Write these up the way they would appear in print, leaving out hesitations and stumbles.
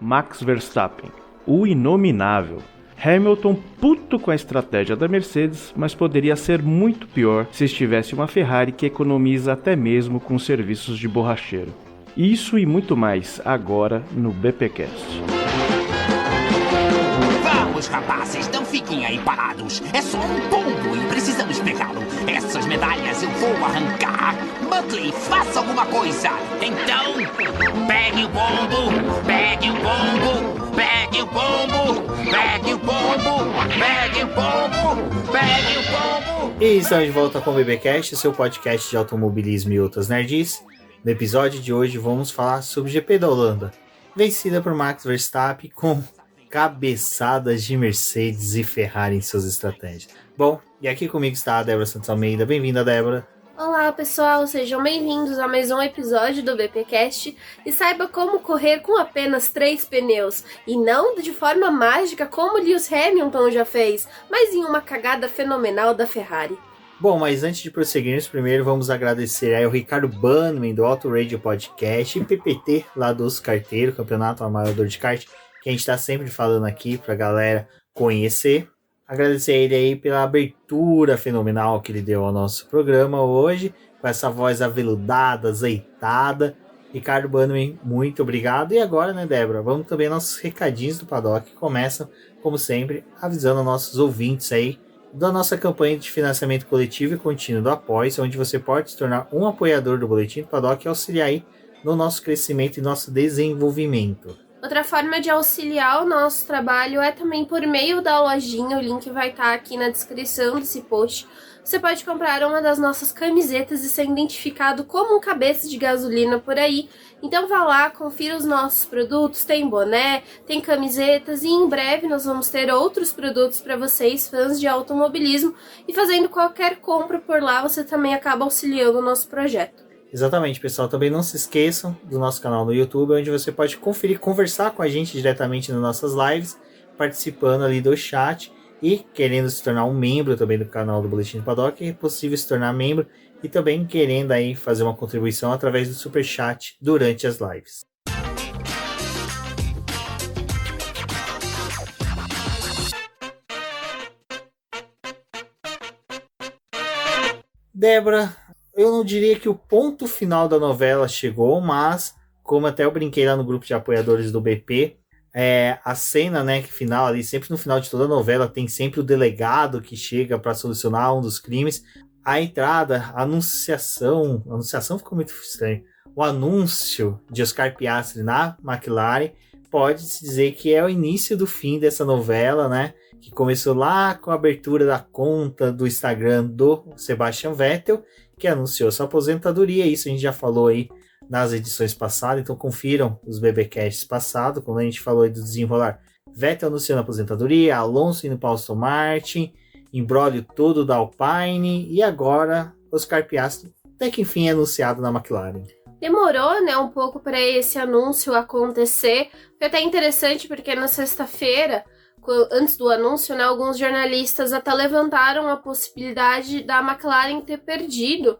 Max Verstappen, o inominável. Hamilton puto com a estratégia da Mercedes, mas poderia ser muito pior se estivesse uma Ferrari que economiza até mesmo com serviços de borracheiro. Isso e muito mais agora no BPcast. Vamos, rapazes, não fiquem aí parados. É só um pombo e precisamos pegá-lo. Essas medalhas eu vou arrancar. Muttley, faça alguma coisa. Então, pegue o pombo, pegue o pombo, pegue o pombo, pegue o pombo, pegue o pombo, pegue o pombo. E estamos de volta com o BBcast, seu podcast de automobilismo e outras nerds. No episódio de hoje vamos falar sobre o GP da Holanda, vencida por Max Verstappen com cabeçadas de Mercedes e Ferrari em suas estratégias. Bom, e aqui comigo está a Débora Santos Almeida. Bem-vinda, Débora. Olá pessoal, sejam bem-vindos a mais um episódio do BPcast e saiba como correr com apenas 3 pneus e não de forma mágica como Lewis Hamilton já fez, mas em uma cagada fenomenal da Ferrari. Bom, mas antes de prosseguirmos, primeiro vamos agradecer aí ao Ricardo Bannerman do Auto Radio Podcast e PPT lá dos Carteiros, Campeonato Amador de Kart, que a gente está sempre falando aqui pra galera conhecer. Agradecer a ele aí pela abertura fenomenal que ele deu ao nosso programa hoje, com essa voz aveludada, azeitada. Ricardo Bannerman, muito obrigado. E agora, né, Débora, vamos também aos nossos recadinhos do Paddock, que começam, como sempre, avisando nossos ouvintes aí da nossa campanha de financiamento coletivo e contínuo do Apoia-se, onde você pode se tornar um apoiador do Boletim do Paddock e auxiliar aí no nosso crescimento e nosso desenvolvimento. Outra forma de auxiliar o nosso trabalho é também por meio da lojinha, o link vai estar aqui na descrição desse post. Você pode comprar uma das nossas camisetas e ser identificado como um cabeça de gasolina por aí. Então vá lá, confira os nossos produtos, tem boné, tem camisetas e em breve nós vamos ter outros produtos para vocês, fãs de automobilismo. E fazendo qualquer compra por lá, você também acaba auxiliando o nosso projeto. Exatamente, pessoal. Também não se esqueçam do nosso canal no YouTube, onde você pode conferir, conversar com a gente diretamente nas nossas lives, participando ali do chat e querendo se tornar um membro também do canal do Boletim do Paddock. É possível se tornar membro e também querendo aí fazer uma contribuição através do Super Chat durante as lives. Débora, eu não diria que o ponto final da novela chegou, mas, como até eu brinquei lá no grupo de apoiadores do BP, a cena, né, que final ali, sempre no final de toda a novela, tem sempre o delegado que chega para solucionar um dos crimes. A entrada, a anunciação ficou muito estranho. O anúncio de Oscar Piastri na McLaren pode-se dizer que é o início do fim dessa novela, né? Que começou lá com a abertura da conta do Instagram do Sebastian Vettel, que anunciou sua aposentadoria. Isso a gente já falou aí nas edições passadas, então confiram os BBcasts passados, quando a gente falou aí do desenrolar. Vettel anunciando a aposentadoria, Alonso indo para Aston Martin, imbróglio todo da Alpine, e agora Oscar Piastri até que enfim é anunciado na McLaren. Demorou, né, um pouco para esse anúncio acontecer. Foi até interessante porque na sexta-feira, antes do anúncio, né, alguns jornalistas até levantaram a possibilidade da McLaren ter perdido,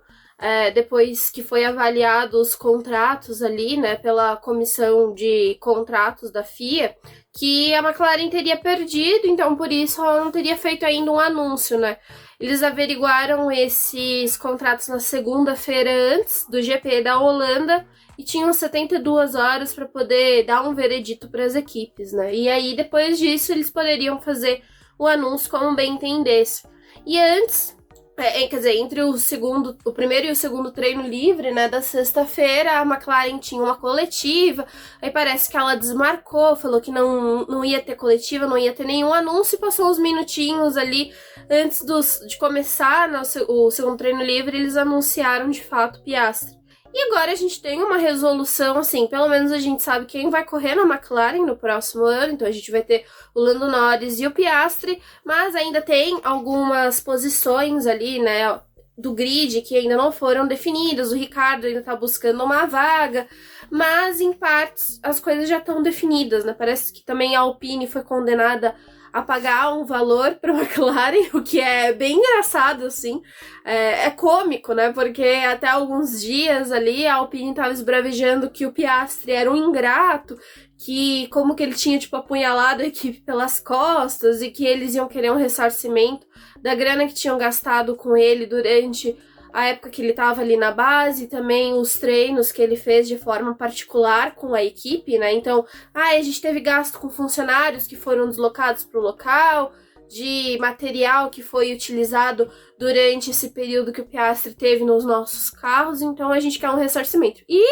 depois que foi avaliado os contratos ali, né, pela comissão de contratos da FIA, que a McLaren teria perdido, então por isso ela não teria feito ainda um anúncio, né. Eles averiguaram esses contratos na segunda-feira antes do GP da Holanda e tinham 72 horas para poder dar um veredito para as equipes, né? E aí, depois disso, eles poderiam fazer o anúncio como bem entendesse. E antes, quer dizer, entre o primeiro e o segundo treino livre, né, da sexta-feira, a McLaren tinha uma coletiva, aí parece que ela desmarcou, falou que não ia ter coletiva, não ia ter nenhum anúncio, e passou uns minutinhos ali, antes de começar, né, o segundo treino livre, eles anunciaram de fato Piastri. E agora a gente tem uma resolução, assim, pelo menos a gente sabe quem vai correr na McLaren no próximo ano, então a gente vai ter o Lando Norris e o Piastri, mas ainda tem algumas posições ali, né, do grid que ainda não foram definidas, o Ricardo ainda tá buscando uma vaga, mas em partes as coisas já estão definidas, né? Parece que também a Alpine foi condenada a pagar um valor para a McLaren, o que é bem engraçado, assim. É cômico, né? Porque até alguns dias ali a Alpine estava esbravejando que o Piastri era um ingrato, que como que ele tinha, tipo, apunhalado a equipe pelas costas e que eles iam querer um ressarcimento da grana que tinham gastado com ele durante a época que ele estava ali na base, também os treinos que ele fez de forma particular com a equipe, né? Então, a gente teve gasto com funcionários que foram deslocados para o local, de material que foi utilizado durante esse período que o Piastri teve nos nossos carros, então a gente quer um ressarcimento. E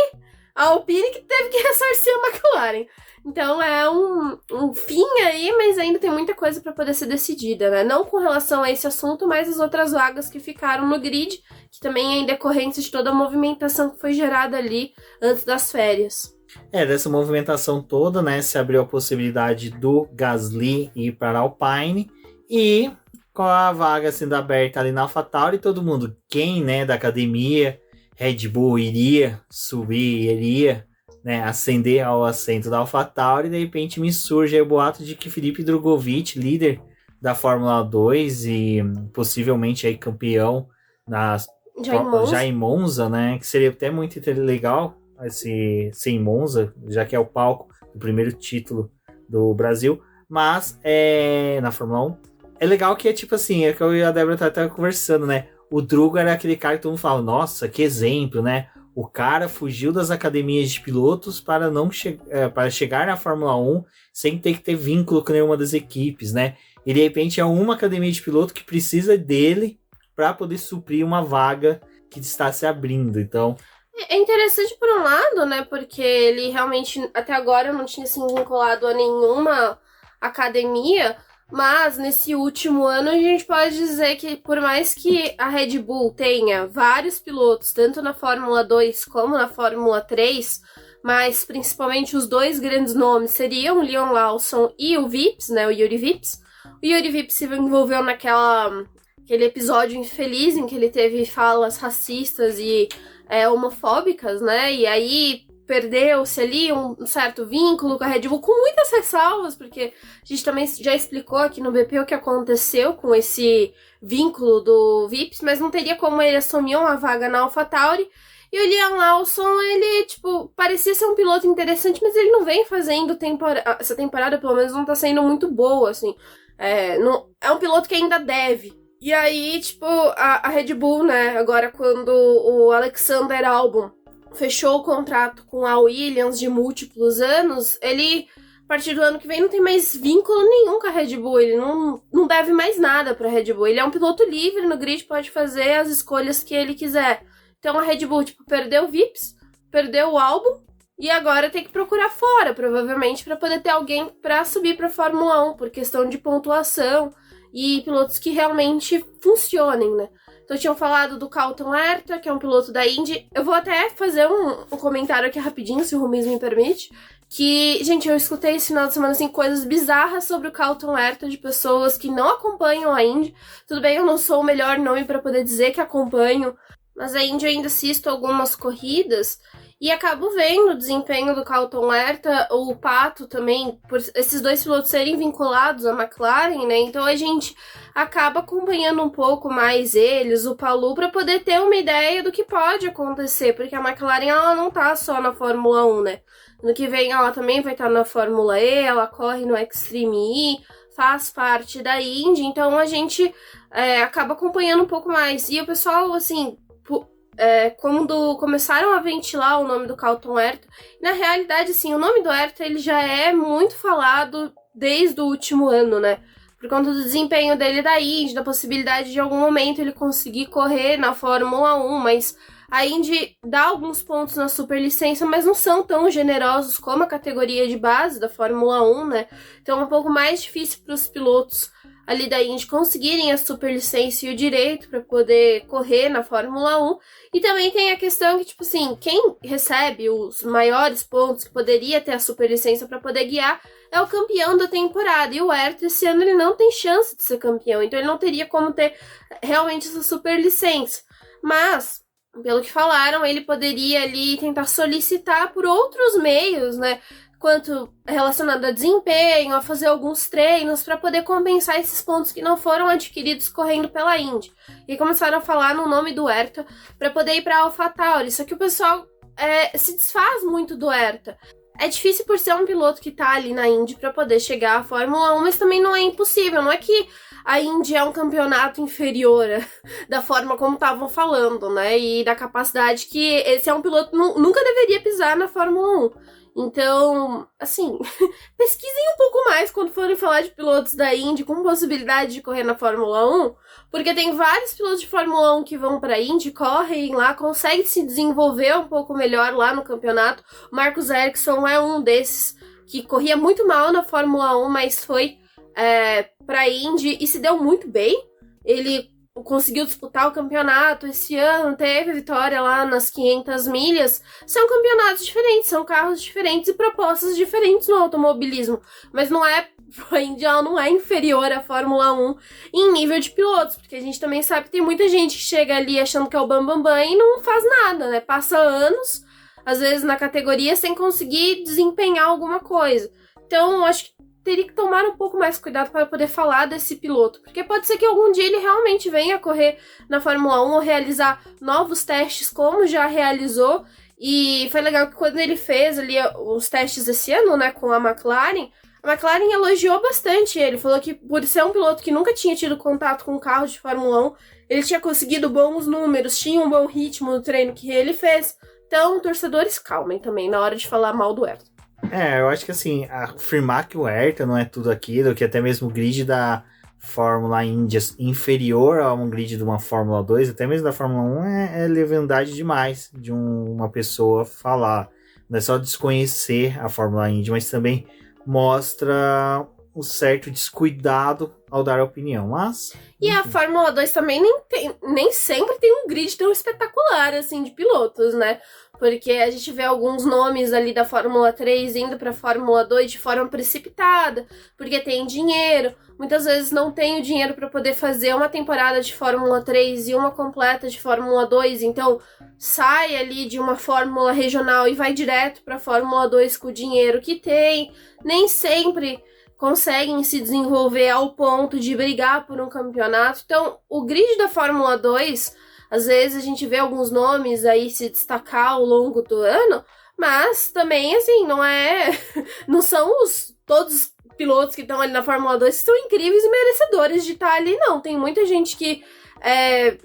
a Alpine que teve que ressarcir a McLaren. Então é um fim aí, mas ainda tem muita coisa para poder ser decidida, né? Não com relação a esse assunto, mas as outras vagas que ficaram no grid, que também é em decorrência de toda a movimentação que foi gerada ali antes das férias. Dessa movimentação toda, né, se abriu a possibilidade do Gasly ir para a Alpine e com a vaga sendo aberta ali na AlphaTauri, todo mundo, quem, né, da academia, Red Bull iria subir, iria, né, ascender ao assento da AlphaTauri, de repente me surge aí o boato de que Felipe Drugovich, líder da Fórmula 2 e possivelmente aí campeão já em Monza, né, que seria até muito legal ser em Monza, já que é o palco do primeiro título do Brasil, mas na Fórmula 1 é legal que é tipo assim, é que eu e a Débora tá conversando, né, o Drugo era aquele cara que todo mundo fala, nossa, que exemplo, né? O cara fugiu das academias de pilotos para não para chegar na Fórmula 1 sem ter que ter vínculo com nenhuma das equipes, né? E de repente é uma academia de piloto que precisa dele para poder suprir uma vaga que está se abrindo. Então, é interessante por um lado, né? Porque ele realmente até agora não tinha se vinculado a nenhuma academia. Mas nesse último ano a gente pode dizer que por mais que a Red Bull tenha vários pilotos, tanto na Fórmula 2 como na Fórmula 3, mas principalmente os dois grandes nomes seriam o Leon Lawson e o Vips, né, o Yuri Vips. O Yuri Vips se envolveu aquele episódio infeliz em que ele teve falas racistas e homofóbicas, né, e aí perdeu-se ali um certo vínculo com a Red Bull, com muitas ressalvas, porque a gente também já explicou aqui no BP o que aconteceu com esse vínculo do Vips, mas não teria como ele assumir uma vaga na AlphaTauri. E o Liam Lawson, ele, parecia ser um piloto interessante, mas ele não vem fazendo essa temporada, pelo menos, não tá sendo muito boa, assim. É um piloto que ainda deve. E aí, a Red Bull, né, agora quando o Alexander Albon fechou o contrato com a Williams de múltiplos anos, ele, a partir do ano que vem, não tem mais vínculo nenhum com a Red Bull, ele não deve mais nada pra Red Bull, ele é um piloto livre no grid, pode fazer as escolhas que ele quiser. Então a Red Bull, perdeu o Vips, perdeu o Albon, e agora tem que procurar fora, provavelmente, para poder ter alguém para subir pra Fórmula 1, por questão de pontuação e pilotos que realmente funcionem, né? Então tinham falado do Carlton Herta, que é um piloto da Indy. Eu vou até fazer um comentário aqui rapidinho, se o Rubens me permite. Que, gente, eu escutei esse final de semana, assim, coisas bizarras sobre o Carlton Herta, de pessoas que não acompanham a Indy. Tudo bem, eu não sou o melhor nome para poder dizer que acompanho, mas a Indy eu ainda assisto algumas corridas e acabo vendo o desempenho do Carlton Herta, o Pato também, por esses dois pilotos serem vinculados à McLaren, né? Então a gente acaba acompanhando um pouco mais eles, o Palou, para poder ter uma ideia do que pode acontecer, porque a McLaren ela não tá só na Fórmula 1, né? No que vem ela também vai estar na Fórmula E, ela corre no Extreme E, faz parte da Indy, então a gente acaba acompanhando um pouco mais. E o pessoal, assim, quando começaram a ventilar o nome do Carlton Herta, na realidade, assim, o nome do Herta ele já é muito falado desde o último ano, né? Por conta do desempenho dele da Indy, da possibilidade de em algum momento ele conseguir correr na Fórmula 1, mas a Indy dá alguns pontos na superlicença, mas não são tão generosos como a categoria de base da Fórmula 1, né? Então é um pouco mais difícil para os pilotos ali da Indy conseguirem a superlicença e o direito para poder correr na Fórmula 1. E também tem a questão que, quem recebe os maiores pontos, que poderia ter a superlicença para poder guiar, é o campeão da temporada. E o Herta, esse ano, ele não tem chance de ser campeão. Então ele não teria como ter realmente essa superlicença. Mas pelo que falaram, ele poderia ali tentar solicitar por outros meios, né? Quanto relacionado a desempenho, a fazer alguns treinos para poder compensar esses pontos que não foram adquiridos correndo pela Indy. E começaram a falar no nome do Herta para poder ir para AlphaTauri. Só que o pessoal se desfaz muito do Herta. É difícil por ser um piloto que tá ali na Indy para poder chegar à Fórmula 1, mas também não é impossível. Não é que a Indy é um campeonato inferior da forma como estavam falando, né? E da capacidade que esse é um piloto que nunca deveria pisar na Fórmula 1. Então, assim, pesquisem um pouco mais quando forem falar de pilotos da Indy com possibilidade de correr na Fórmula 1, porque tem vários pilotos de Fórmula 1 que vão pra Indy, correm lá, conseguem se desenvolver um pouco melhor lá no campeonato. O Marcus Ericsson é um desses que corria muito mal na Fórmula 1, mas foi pra Indy e se deu muito bem. Ele conseguiu disputar o campeonato esse ano, teve vitória lá nas 500 milhas. São campeonatos diferentes, são carros diferentes e propostas diferentes no automobilismo. Mas a Indy não é inferior à Fórmula 1 em nível de pilotos, porque a gente também sabe que tem muita gente que chega ali achando que é o bambambam e não faz nada, né? Passa anos, às vezes na categoria, sem conseguir desempenhar alguma coisa. Então, acho que teria que tomar um pouco mais cuidado para poder falar desse piloto, porque pode ser que algum dia ele realmente venha correr na Fórmula 1 ou realizar novos testes como já realizou. E foi legal que quando ele fez ali os testes esse ano, né, com a McLaren elogiou bastante ele, falou que por ser um piloto que nunca tinha tido contato com um carro de Fórmula 1, ele tinha conseguido bons números, tinha um bom ritmo no treino que ele fez. Então, torcedores, calmem também na hora de falar mal do Herta. Eu acho que assim, afirmar que o Herta não é tudo aquilo, que até mesmo o grid da Fórmula Indy inferior a um grid de uma Fórmula 2, até mesmo da Fórmula 1, é leviandade demais de uma pessoa falar. Não é só desconhecer a Fórmula Indy, mas também mostra um certo descuidado ao dar opinião. Mas, e a Fórmula 2 também nem sempre tem um grid tão espetacular assim de pilotos, né? Porque a gente vê alguns nomes ali da Fórmula 3 indo para a Fórmula 2 de forma precipitada, porque tem dinheiro. Muitas vezes não tem o dinheiro para poder fazer uma temporada de Fórmula 3 e uma completa de Fórmula 2, então sai ali de uma Fórmula regional e vai direto para a Fórmula 2 com o dinheiro que tem. Nem sempre conseguem se desenvolver ao ponto de brigar por um campeonato. Então, o grid da Fórmula 2, às vezes a gente vê alguns nomes aí se destacar ao longo do ano, mas também, assim, não são todos os pilotos que estão ali na Fórmula 2 que são incríveis e merecedores de estar ali, não. Tem muita gente que é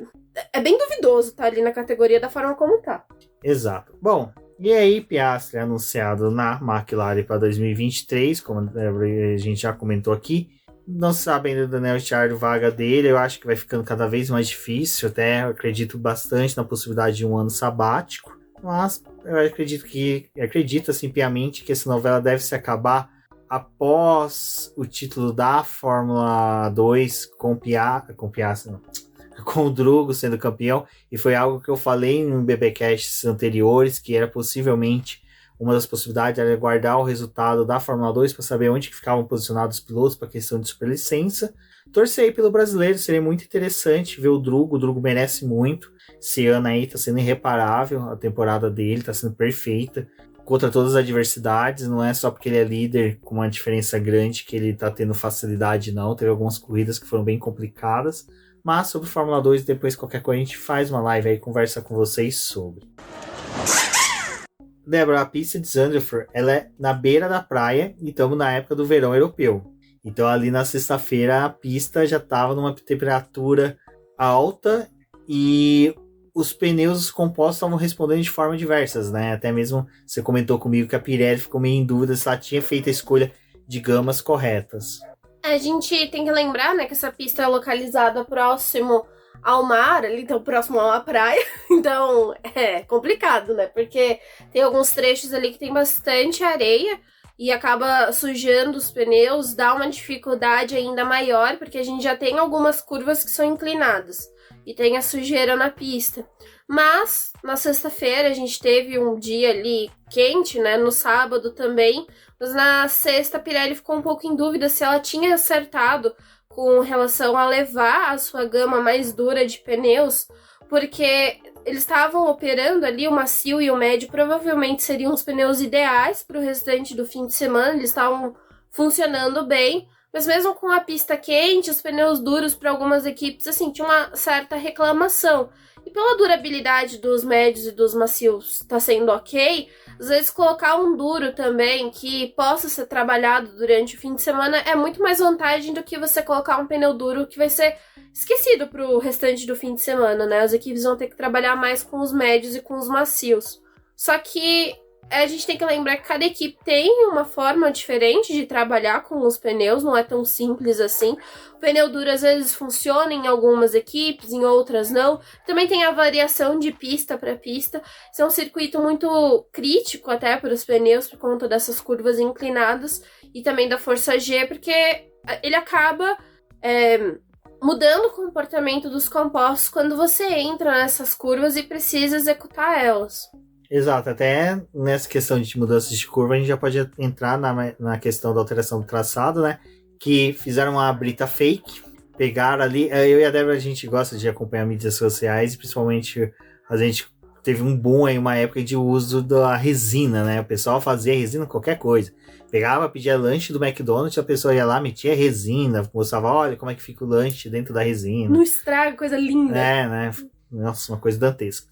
bem duvidoso estar ali na categoria da forma como tá. Exato. Bom, e aí Piastri anunciado na McLaren para 2023, como a gente já comentou aqui. Não se sabe ainda do Daniel Ricciardo, vaga dele. Eu acho que vai ficando cada vez mais difícil. Até eu acredito bastante na possibilidade de um ano sabático. Mas eu acredito assim piamente que essa novela deve se acabar após o título da Fórmula 2 com o Drugo sendo campeão. E foi algo que eu falei em BBcasts anteriores, que era possivelmente uma das possibilidades era guardar o resultado da Fórmula 2 para saber onde que ficavam posicionados os pilotos para a questão de superlicença. Torcer aí pelo brasileiro, seria muito interessante ver o Drugo. O Drugo merece muito. Esse ano aí está sendo irreparável, a temporada dele está sendo perfeita, contra todas as adversidades. Não é só porque ele é líder com uma diferença grande que ele está tendo facilidade, não. Teve algumas corridas que foram bem complicadas. Mas sobre Fórmula 2, depois qualquer coisa a gente faz uma live aí e conversa com vocês sobre. Débora, a pista de Zandvoort, ela é na beira da praia e estamos na época do verão europeu. Então ali na sexta-feira a pista já estava numa temperatura alta e os pneus compostos estavam respondendo de formas diversas, né? Até mesmo você comentou comigo que a Pirelli ficou meio em dúvida se ela tinha feito a escolha de gamas corretas. A gente tem que lembrar, né, que essa pista é localizada próximo ao mar, ali, então próximo a uma praia, então é complicado, né, porque tem alguns trechos ali que tem bastante areia e acaba sujando os pneus, dá uma dificuldade ainda maior, porque a gente já tem algumas curvas que são inclinadas e tem a sujeira na pista. Mas na sexta-feira a gente teve um dia ali quente, né, no sábado também, mas na sexta a Pirelli ficou um pouco em dúvida se ela tinha acertado com relação a levar a sua gama mais dura de pneus, porque eles estavam operando ali, o macio e o médio provavelmente seriam os pneus ideais para o restante do fim de semana, eles estavam funcionando bem, mas mesmo com a pista quente, os pneus duros para algumas equipes, assim, tinha uma certa reclamação. E pela durabilidade dos médios e dos macios tá sendo ok, às vezes colocar um duro também que possa ser trabalhado durante o fim de semana é muito mais vantagem do que você colocar um pneu duro que vai ser esquecido pro restante do fim de semana, né? As equipes vão ter que trabalhar mais com os médios e com os macios. Só que a gente tem que lembrar que cada equipe tem uma forma diferente de trabalhar com os pneus, não é tão simples assim. O pneu duro às vezes funciona em algumas equipes, em outras não. Também tem a variação de pista para pista. Isso é um circuito muito crítico até para os pneus, por conta dessas curvas inclinadas e também da força G, porque ele acaba mudando o comportamento dos compostos quando você entra nessas curvas e precisa executar elas. Exato, até nessa questão de mudanças de curva, a gente já pode entrar na questão da alteração do traçado, né? Que fizeram uma brita fake, pegaram ali. Eu e a Débora, a gente gosta de acompanhar mídias sociais, e principalmente a gente teve um boom aí, uma época de uso da resina, né? O pessoal fazia resina qualquer coisa. Pegava, pedia lanche do McDonald's, a pessoa ia lá, metia resina, mostrava, olha como é que fica o lanche dentro da resina. Não estraga, coisa linda. Né? Nossa, uma coisa dantesca.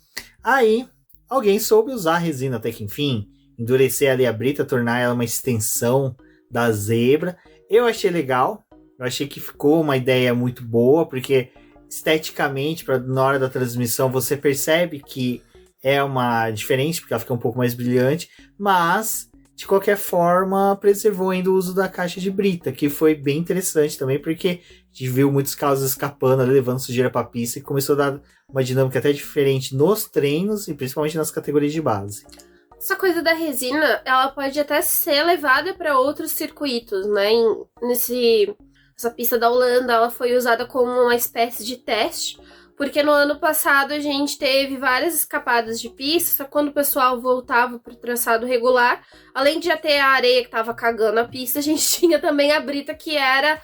Aí alguém soube usar a resina até que enfim, endurecer ali a brita, tornar ela uma extensão da zebra. Eu achei legal, eu achei que ficou uma ideia muito boa, porque esteticamente, na hora da transmissão, você percebe que é uma diferente, porque ela fica um pouco mais brilhante, mas de qualquer forma preservou ainda o uso da caixa de brita, que foi bem interessante também, porque a gente viu muitos carros escapando ali, levando sujeira para a pista, e começou a dar uma dinâmica até diferente nos treinos e principalmente nas categorias de base. Essa coisa da resina, ela pode até ser levada para outros circuitos, né? Essa pista da Holanda, ela foi usada como uma espécie de teste, porque no ano passado a gente teve várias escapadas de pista, quando o pessoal voltava para o traçado regular, além de já ter a areia que estava cagando a pista, a gente tinha também a brita que era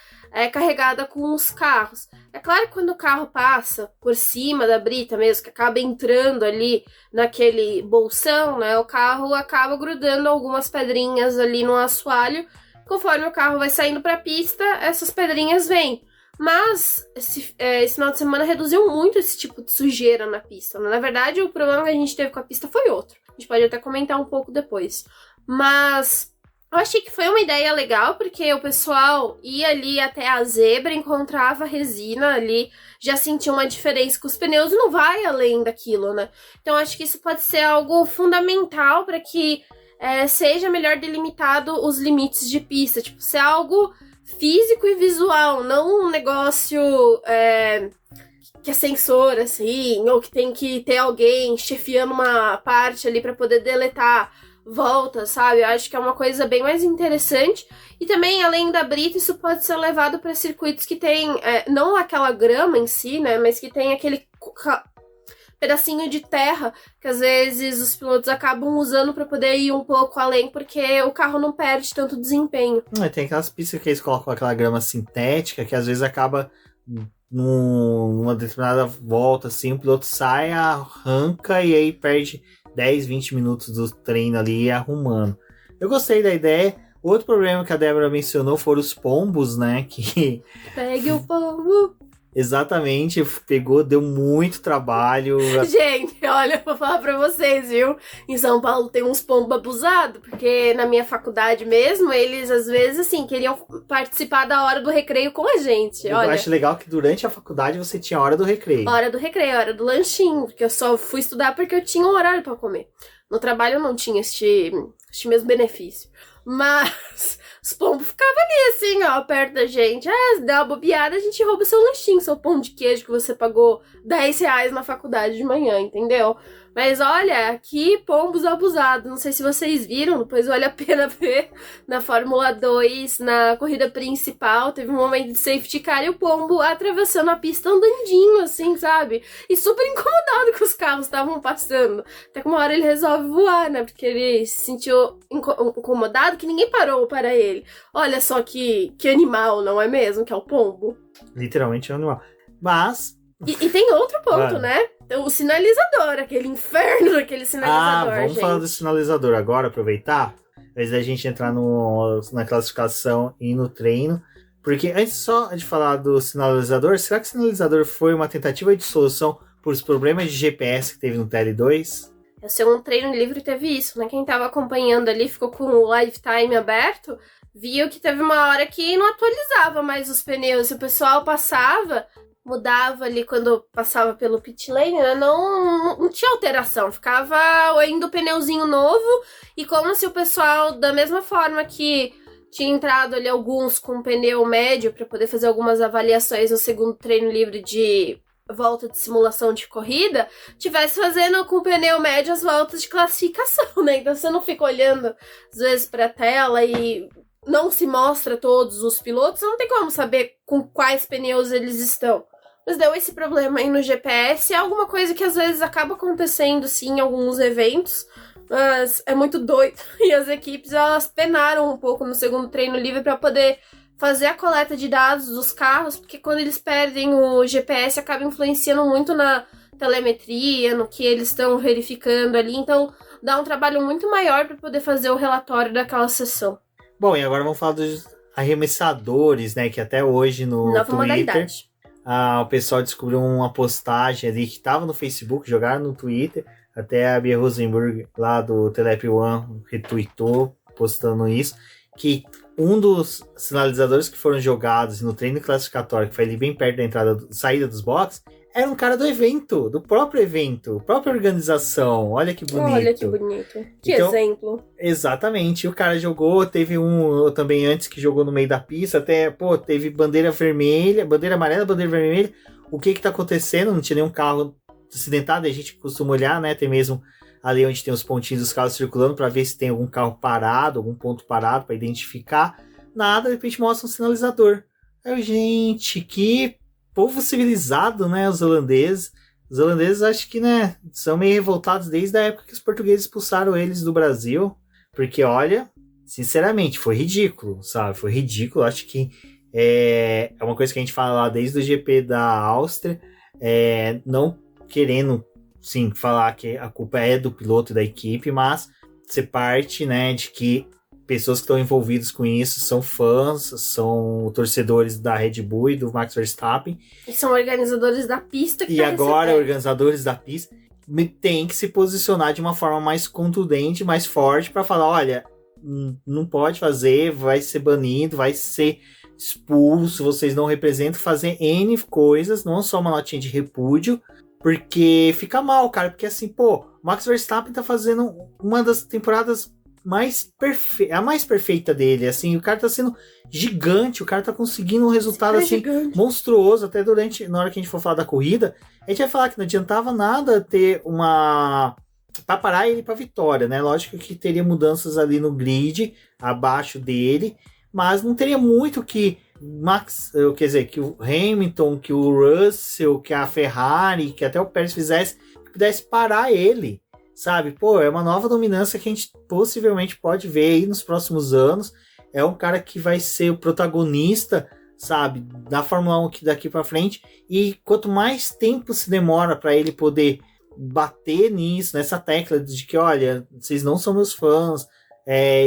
carregada com os carros. É claro que quando o carro passa por cima da brita mesmo, que acaba entrando ali naquele bolsão, né, o carro acaba grudando algumas pedrinhas ali no assoalho. Conforme o carro vai saindo para a pista, essas pedrinhas vêm. Mas esse final de semana reduziu muito esse tipo de sujeira na pista. Na verdade, o problema que a gente teve com a pista foi outro. A gente pode até comentar um pouco depois. Mas eu achei que foi uma ideia legal, porque o pessoal ia ali até a zebra, encontrava resina ali, já sentia uma diferença com os pneus e não vai além daquilo, né? Então acho que isso pode ser algo fundamental para que seja melhor delimitado os limites de pista. Tipo, ser algo físico e visual, não um negócio que é sensor, assim, ou que tem que ter alguém chefiando uma parte ali para poder deletar volta, sabe? Eu acho que é uma coisa bem mais interessante. E também, além da brita, isso pode ser levado para circuitos que tem, não aquela grama em si, né? Mas que tem aquele pedacinho de terra que às vezes os pilotos acabam usando para poder ir um pouco além, porque o carro não perde tanto desempenho. Tem aquelas pistas que eles colocam aquela grama sintética que às vezes acaba numa determinada volta, assim, o piloto sai, arranca e aí perde 10, 20 minutos do treino ali arrumando. Eu gostei da ideia. Outro problema que a Débora mencionou foram os pombos, né? Que pegue o pombo. Exatamente, pegou, deu muito trabalho. Gente, olha, vou falar pra vocês, viu? Em São Paulo tem uns pombos abusados, porque na minha faculdade mesmo, eles às vezes, assim, queriam participar da hora do recreio com a gente. Eu acho legal que durante a faculdade você tinha a hora do recreio. Hora do recreio, hora do lanchinho, porque eu só fui estudar porque eu tinha um horário pra comer. No trabalho eu não tinha este mesmo benefício. Mas os pombos ficavam ali, assim, ó, perto da gente. Se der uma bobeada, a gente rouba seu lanchinho, seu pão de queijo que você pagou R$10 na faculdade de manhã, entendeu? Mas olha, que pombos abusados. Não sei se vocês viram, depois vale a pena ver na Fórmula 2, na corrida principal. Teve um momento de safety car e o pombo atravessando a pista andandinho, assim, sabe? E super incomodado que os carros estavam passando. Até que uma hora ele resolve voar, né? Porque ele se sentiu incomodado que ninguém parou para ele. Olha só que animal, não é mesmo? Que é o pombo. Literalmente é um animal. Mas E tem outro ponto, né? O sinalizador, aquele inferno daquele sinalizador, vamos gente. falar do sinalizador agora, aproveitar, antes da gente entrar na classificação e no treino. Porque antes só de falar do sinalizador, será que o sinalizador foi uma tentativa de solução para os problemas de GPS que teve no TL2? O seu treino livre teve isso, né? Quem tava acompanhando ali, ficou com o lifetime aberto, viu que teve uma hora que não atualizava mais os pneus. E o pessoal passava, mudava ali quando passava pelo pit lane, né? Não tinha alteração. Ficava indo o pneuzinho novo. E como se o pessoal, da mesma forma que tinha entrado ali alguns com pneu médio para poder fazer algumas avaliações no segundo treino livre de volta de simulação de corrida, tivesse fazendo com o pneu médio as voltas de classificação, né? Então você não fica olhando às vezes para a tela e não se mostra todos os pilotos, não tem como saber com quais pneus eles estão. Mas deu esse problema aí no GPS, é alguma coisa que às vezes acaba acontecendo sim em alguns eventos, mas é muito doido. E as equipes, elas penaram um pouco no segundo treino livre para poder fazer a coleta de dados dos carros, porque quando eles perdem o GPS, acaba influenciando muito na telemetria, no que eles estão verificando ali. Então, dá um trabalho muito maior para poder fazer o relatório daquela sessão. Bom, e agora vamos falar dos arremessadores, né? Que até hoje no Nova Twitter, modalidade. O pessoal descobriu uma postagem ali que estava no Facebook, jogaram no Twitter. Até a Bia Rosenberg, lá do Telep One, retweetou, postando isso. Que um dos sinalizadores que foram jogados no treino classificatório, que foi ali bem perto da saída dos boxes, era um cara do evento, do próprio evento, própria organização. Olha que bonito. Olha que bonito. Que então, exemplo. Exatamente. O cara jogou, teve um também antes que jogou no meio da pista, até, teve bandeira vermelha, bandeira amarela, bandeira vermelha. O que tá acontecendo? Não tinha nenhum carro acidentado, a gente costuma olhar, né? Tem mesmo ali onde tem os pontinhos dos carros circulando para ver se tem algum carro parado, algum ponto parado para identificar. Nada, de repente mostra um sinalizador. Gente, que povo civilizado, né? Os holandeses. Os holandeses acho que, né, são meio revoltados desde a época que os portugueses expulsaram eles do Brasil. Porque, olha, sinceramente, foi ridículo, sabe? Foi ridículo. Acho que é uma coisa que a gente fala lá desde o GP da Áustria. Não querendo, sim, falar que a culpa é do piloto e da equipe, mas ser parte, né, de que pessoas que estão envolvidas com isso são fãs, são torcedores da Red Bull e do Max Verstappen. E são organizadores da pista. E agora, organizadores da pista têm que se posicionar de uma forma mais contundente, mais forte, para falar, olha, não pode fazer, vai ser banido, vai ser expulso, vocês não representam, fazer N coisas, não só uma notinha de repúdio, porque fica mal, cara, porque assim, Max Verstappen tá fazendo uma das temporadas a mais perfeita dele, assim, o cara tá sendo gigante, o cara tá conseguindo um resultado assim, monstruoso, até na hora que a gente for falar da corrida, a gente vai falar que não adiantava nada ter pra parar ele pra vitória, né, lógico que teria mudanças ali no grid, abaixo dele, mas não teria muito que que o Hamilton, que o Russell, que a Ferrari, que até o Pérez que pudesse parar ele, sabe? É uma nova dominância que a gente possivelmente pode ver aí nos próximos anos. É um cara que vai ser o protagonista, sabe, da Fórmula 1 daqui para frente. E quanto mais tempo se demora para ele poder bater nessa tecla de que, olha, vocês não são meus fãs,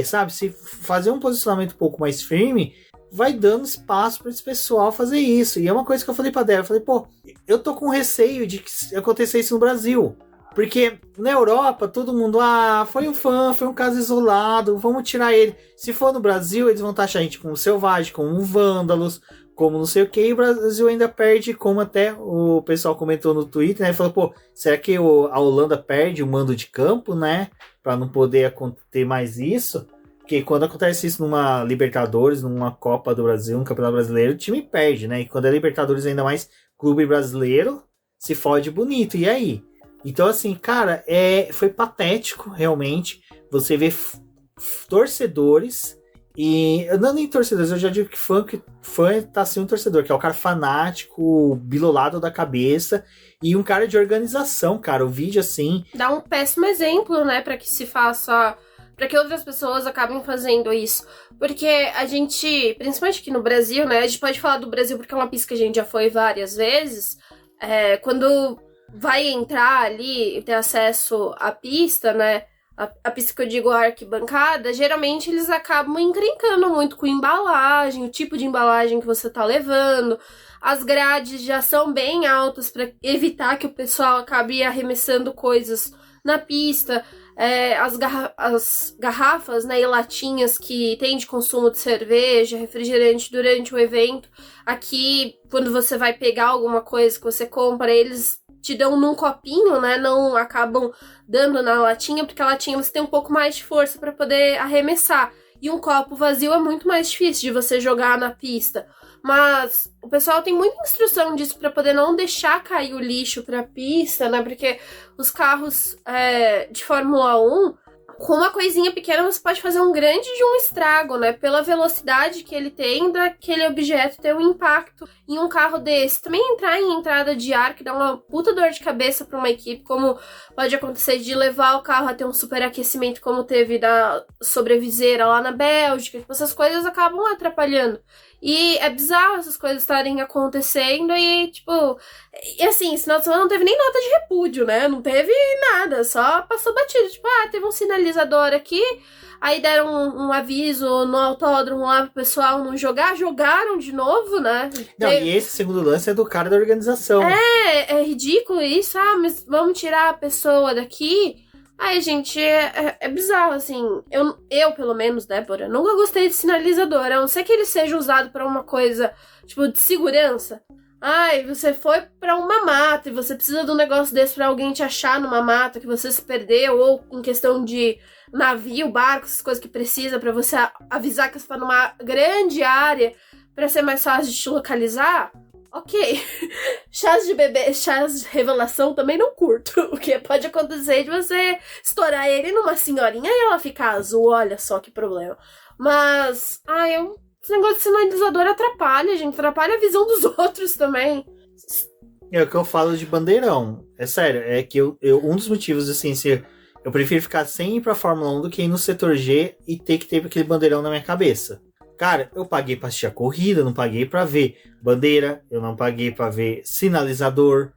sabe, se fazer um posicionamento um pouco mais firme, vai dando espaço para esse pessoal fazer isso. E é uma coisa que eu falei pra Débora, eu falei, eu tô com receio de que aconteça isso no Brasil. Porque na Europa, todo mundo, foi um fã, foi um caso isolado, vamos tirar ele. Se for no Brasil, eles vão taxar a gente como selvagem, como vândalos, como não sei o que, e o Brasil ainda perde, como até o pessoal comentou no Twitter, né? Falou, será que a Holanda perde o mando de campo, né? Pra não poder ter mais isso? Porque quando acontece isso numa Libertadores, numa Copa do Brasil, um Campeonato Brasileiro, o time perde, né? E quando é Libertadores, ainda mais clube brasileiro, se fode bonito. E aí? Então, assim, cara, foi patético, realmente, você vê torcedores, e não nem torcedores, eu já digo que fã tá sendo um torcedor, que é o cara fanático, bilolado da cabeça, e um cara de organização, cara, o vídeo, assim... Dá um péssimo exemplo, né, pra que se faça... Pra que outras pessoas acabem fazendo isso. Porque a gente, principalmente aqui no Brasil, né, a gente pode falar do Brasil porque é uma pista que a gente já foi várias vezes... quando vai entrar ali e ter acesso à pista, né? A pista que eu digo a arquibancada, geralmente eles acabam encrencando muito com embalagem, o tipo de embalagem que você tá levando. As grades já são bem altas para evitar que o pessoal acabe arremessando coisas na pista. As garrafas, né, e latinhas que tem de consumo de cerveja, refrigerante durante o evento. Aqui, quando você vai pegar alguma coisa que você compra, eles te dão num copinho, né? Não acabam dando na latinha, porque a latinha você tem um pouco mais de força para poder arremessar. E um copo vazio é muito mais difícil de você jogar na pista. Mas o pessoal tem muita instrução disso para poder não deixar cair o lixo pra pista, né? Porque os carros de Fórmula 1, com uma coisinha pequena, você pode fazer um grande de um estrago, né? Pela velocidade que ele tem, daquele objeto ter um impacto em um carro desse. Também entrar em entrada de ar, que dá uma puta dor de cabeça pra uma equipe, como pode acontecer de levar o carro a ter um superaquecimento, como teve da sobreviseira lá na Bélgica. Tipo, essas coisas acabam atrapalhando. E é bizarro essas coisas estarem acontecendo e, tipo... E assim, esse final de semana não teve nem nota de repúdio, né? Não teve nada, só passou batido. Tipo, teve um sinalizador aqui, aí deram um aviso no autódromo lá pro pessoal não jogar. Jogaram de novo, né? Não, e esse segundo lance é do cara da organização. É ridículo isso. Mas vamos tirar a pessoa daqui... Ai, gente, é bizarro, assim. Eu, pelo menos, Débora, nunca gostei de sinalizador. A não ser que ele seja usado pra uma coisa, tipo, de segurança. Ai, você foi pra uma mata e você precisa de um negócio desse pra alguém te achar numa mata que você se perdeu, ou em questão de navio, barco, essas coisas que precisa pra você avisar que você tá numa grande área pra ser mais fácil de te localizar. Ok, chás de bebê, chás de revelação também não curto. O que pode acontecer de você estourar ele numa senhorinha e ela ficar azul, olha só que problema. Mas, esse negócio de sinalizador atrapalha, gente, atrapalha a visão dos outros também. É o que eu falo de bandeirão. É sério, é que um dos motivos, assim, eu prefiro ficar sem ir pra Fórmula 1 do que ir no setor G e ter que ter aquele bandeirão na minha cabeça. Cara, eu paguei pra assistir a corrida, não paguei pra ver bandeira, eu não paguei pra ver sinalizador,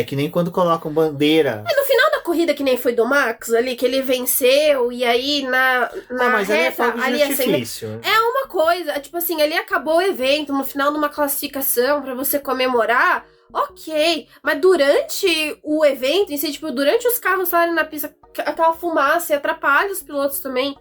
que nem quando colocam bandeira. No final da corrida, que nem foi do Max, ali, que ele venceu, e aí na mas reta, ali artifício. É uma coisa, tipo assim, ali acabou o evento, no final de uma classificação, pra você comemorar, ok, mas durante o evento em si, tipo, durante os carros estarem na pista, aquela fumaça atrapalha os pilotos também.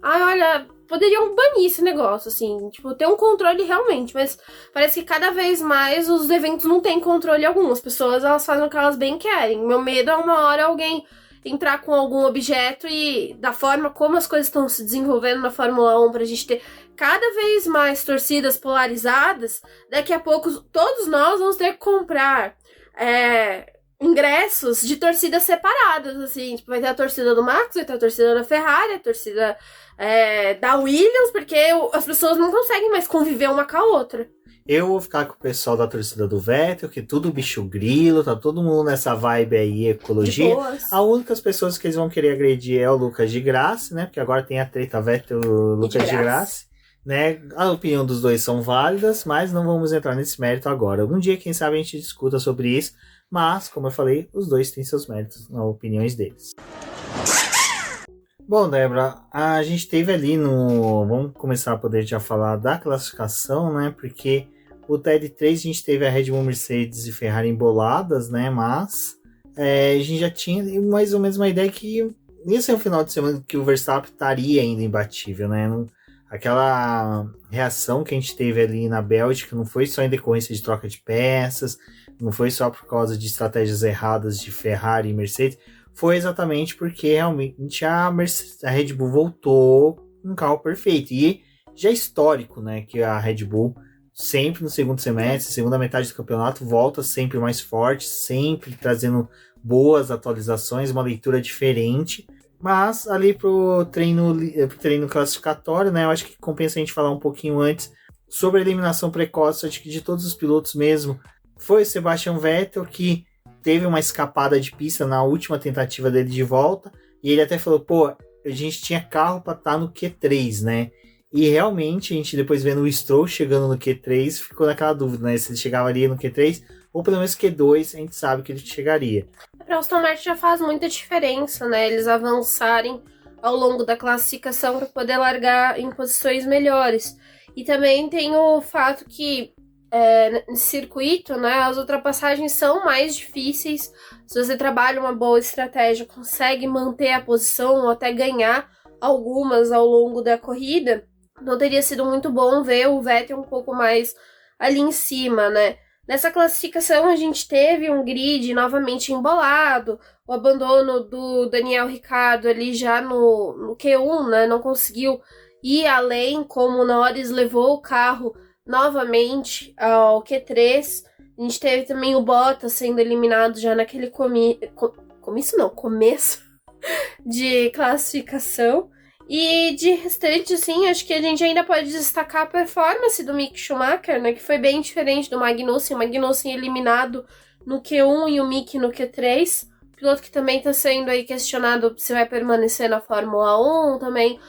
Olha... Poderiam banir esse negócio, assim, tipo, ter um controle realmente, mas parece que cada vez mais os eventos não têm controle algum. As pessoas, elas fazem o que elas bem querem. Meu medo é uma hora alguém entrar com algum objeto e, da forma como as coisas estão se desenvolvendo na Fórmula 1, pra gente ter cada vez mais torcidas polarizadas, daqui a pouco todos nós vamos ter que comprar ingressos de torcidas separadas, assim, tipo, vai ter a torcida do Max, vai ter a torcida da Ferrari, a torcida da Williams, porque as pessoas não conseguem mais conviver uma com a outra. Eu vou ficar com o pessoal da torcida do Vettel, que tudo bicho grilo, tá todo mundo nessa vibe aí, ecologia. A única pessoas que eles vão querer agredir é o Lucas de Grassi, né, porque agora tem a treta Vettel-Lucas de Grassi. Né? A opinião dos dois são válidas, mas não vamos entrar nesse mérito agora. Algum dia, quem sabe, a gente discuta sobre isso. Mas, como eu falei, os dois têm seus méritos nas opiniões deles. Bom, Débora, a gente teve ali Vamos começar a poder já falar da classificação, né? Porque o TED 3 a gente teve a Red Bull, Mercedes e Ferrari emboladas, né? Mas a gente já tinha mais ou menos uma ideia que ia ser um final de semana que o Verstappen estaria ainda imbatível, né? Aquela reação que a gente teve ali na Bélgica não foi só em decorrência de troca de peças, não foi só por causa de estratégias erradas de Ferrari e Mercedes, foi exatamente porque realmente a Red Bull voltou um carro perfeito. E já é histórico, né, que a Red Bull sempre no segundo semestre, segunda metade do campeonato, volta sempre mais forte, sempre trazendo boas atualizações, uma leitura diferente. Mas ali pro treino classificatório, né, eu acho que compensa a gente falar um pouquinho antes sobre a eliminação precoce, acho que de todos os pilotos mesmo. Foi o Sebastian Vettel, que teve uma escapada de pista na última tentativa dele de volta, e ele até falou, a gente tinha carro para estar no Q3, né? E realmente, a gente depois vendo o Stroll chegando no Q3, ficou naquela dúvida, né? Se ele chegava ali no Q3 ou pelo menos Q2 a gente sabe que ele chegaria. Para Aston Martin já faz muita diferença, né? Eles avançarem ao longo da classificação para poder largar em posições melhores. E também tem o fato que nesse circuito, né, as ultrapassagens são mais difíceis. Se você trabalha uma boa estratégia, consegue manter a posição ou até ganhar algumas ao longo da corrida, então teria sido muito bom ver o Vettel um pouco mais ali em cima, né? Nessa classificação a gente teve um grid novamente embolado, o abandono do Daniel Ricciardo ali já no Q1, né, não conseguiu ir além, como o Norris levou o carro novamente ao Q3. A gente teve também o Bottas sendo eliminado já naquele começo de classificação. E de restante, assim, acho que a gente ainda pode destacar a performance do Mick Schumacher, né, que foi bem diferente do Magnussen. O Magnussen eliminado no Q1 e o Mick no Q3. Piloto que também está sendo aí questionado se vai permanecer na Fórmula 1, também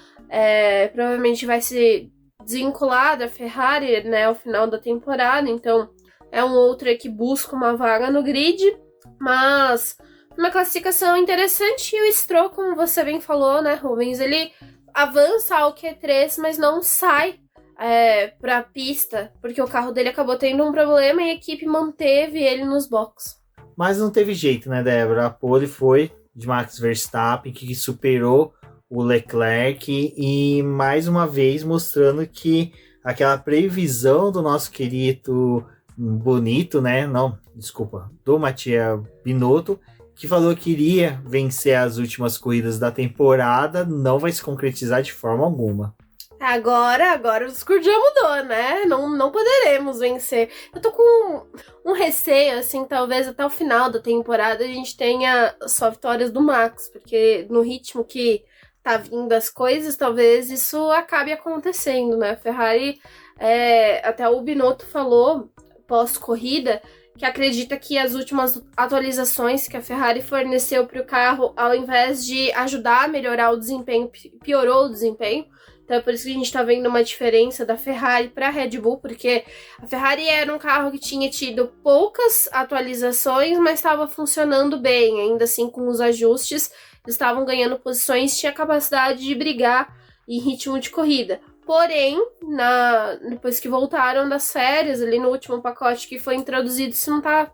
provavelmente vai se desvincular da Ferrari, né, ao final da temporada, então é um outro aí que busca uma vaga no grid, mas uma classificação interessante. E o Stroll, como você bem falou, né, Rubens, ele avança ao Q3, mas não sai para a pista, porque o carro dele acabou tendo um problema e a equipe manteve ele nos boxes. Mas não teve jeito, né, Débora? A pole foi de Max Verstappen, que superou o Leclerc e mais uma vez mostrando que aquela previsão do nosso querido Bonito, né? Não, desculpa, do Mattia Binotto, que falou que iria vencer as últimas corridas da temporada, não vai se concretizar de forma alguma. Agora o discurso já mudou, né? Não poderemos vencer. Eu tô com um receio, assim, talvez até o final da temporada a gente tenha só vitórias do Max, porque no ritmo que tá vindo as coisas, talvez isso acabe acontecendo, né? A Ferrari, até o Binotto falou pós-corrida, que acredita que as últimas atualizações que a Ferrari forneceu para o carro, ao invés de ajudar a melhorar o desempenho, piorou o desempenho. Então é por isso que a gente está vendo uma diferença da Ferrari para a Red Bull, porque a Ferrari era um carro que tinha tido poucas atualizações, mas estava funcionando bem, ainda assim com os ajustes, eles estavam ganhando posições, tinha capacidade de brigar em ritmo de corrida. Porém, depois que voltaram das férias, ali no último pacote que foi introduzido, isso não está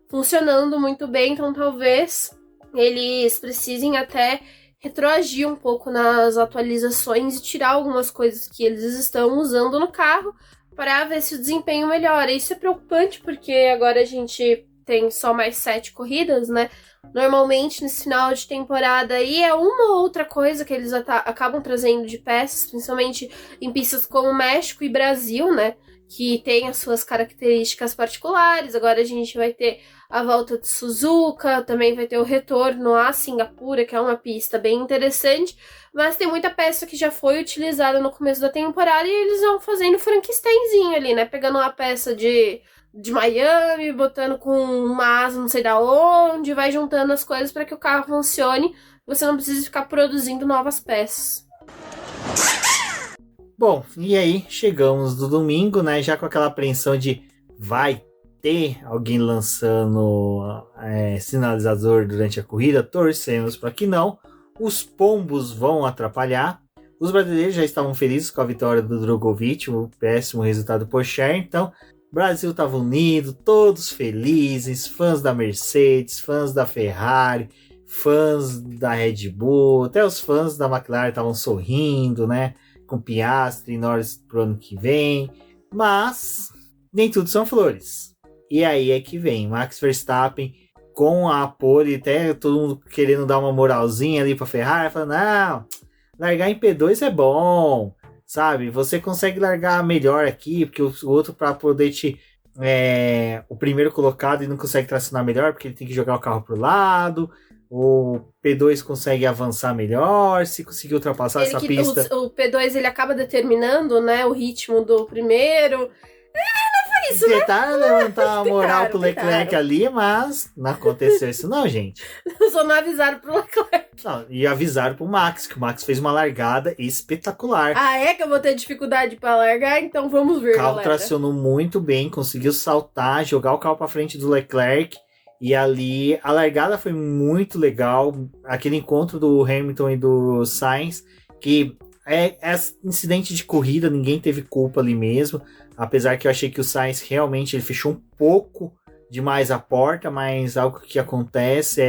funcionando muito bem, então talvez eles precisem até retroagir um pouco nas atualizações e tirar algumas coisas que eles estão usando no carro para ver se o desempenho melhora. Isso é preocupante porque agora a gente tem só mais 7 corridas, né? Normalmente nesse final de temporada aí é uma ou outra coisa que eles acabam trazendo de peças, principalmente em pistas como México e Brasil, né? Que tem as suas características particulares. Agora a gente vai ter a volta de Suzuka, também vai ter o retorno a Singapura, que é uma pista bem interessante, mas tem muita peça que já foi utilizada no começo da temporada e eles vão fazendo Frankensteinzinho ali, né? Pegando uma peça de Miami, botando com uma asa não sei da onde, vai juntando as coisas para que o carro funcione, você não precisa ficar produzindo novas peças. Bom, e aí chegamos do domingo, né, já com aquela apreensão de vai ter alguém lançando sinalizador durante a corrida, torcemos para que não. Os pombos vão atrapalhar. Os brasileiros já estavam felizes com a vitória do Drogovic, o péssimo resultado por Porsche, então o Brasil estava unido, todos felizes, fãs da Mercedes, fãs da Ferrari, fãs da Red Bull, até os fãs da McLaren estavam sorrindo, né? Com Piastri e Norris pro ano que vem, mas nem tudo são flores. E aí é que vem Max Verstappen com a pole, até todo mundo querendo dar uma moralzinha ali pra Ferrari, falando, não, largar em P2 é bom, sabe? Você consegue largar melhor aqui, porque o outro para poder o primeiro colocado e não consegue tracionar melhor, porque ele tem que jogar o carro pro lado. O P2 consegue avançar melhor, se conseguir ultrapassar essa pista. O P2 ele acaba determinando, né, o ritmo do primeiro. Não foi isso, né? Tentaram levantar a moral pro Tentaram. Leclerc ali, mas não aconteceu isso não, gente. Só não avisaram pro Leclerc. Não, e avisaram pro Max, que o Max fez uma largada espetacular. Ah, é que eu vou ter dificuldade pra largar? Então vamos ver, O carro galera. tracionou muito bem, conseguiu saltar, jogar o carro pra frente do Leclerc. E ali, a largada foi muito legal. Aquele encontro do Hamilton e do Sainz, que é incidente de corrida, ninguém teve culpa ali mesmo. Apesar que eu achei que o Sainz realmente ele fechou um pouco demais a porta, mas algo que acontece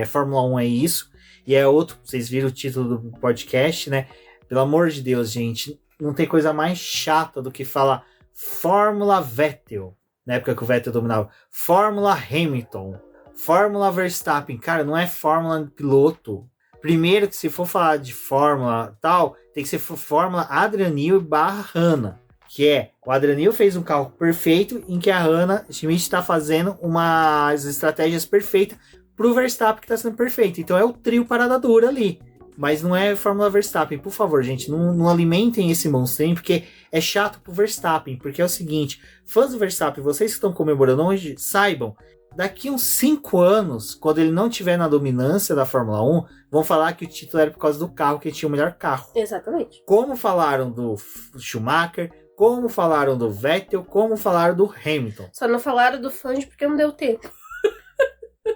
Fórmula 1 é isso. E é outro, vocês viram o título do podcast, né? Pelo amor de Deus, gente, não tem coisa mais chata do que falar Fórmula Vettel, na época que o Vettel dominava. Fórmula Hamilton, Fórmula Verstappen. Cara, não é Fórmula piloto. Primeiro que se for falar de Fórmula tal, tem que ser Fórmula Adrian Newey / Hannah. Que é, o Adrian Newey fez um carro perfeito em que a Hannah Schmidt está fazendo umas estratégias perfeitas pro Verstappen que está sendo perfeito. Então é o trio parada dura ali. Mas não é Fórmula Verstappen. Por favor, gente, não alimentem esse monstrinho, porque é chato pro Verstappen. Porque é o seguinte, fãs do Verstappen, vocês que estão comemorando hoje, saibam, daqui uns 5 anos, quando ele não tiver na dominância da Fórmula 1, vão falar que o título era por causa do carro, que ele tinha o melhor carro. Exatamente. Como falaram do Schumacher, como falaram do Vettel, como falaram do Hamilton. Só não falaram do Fangio porque não deu tempo.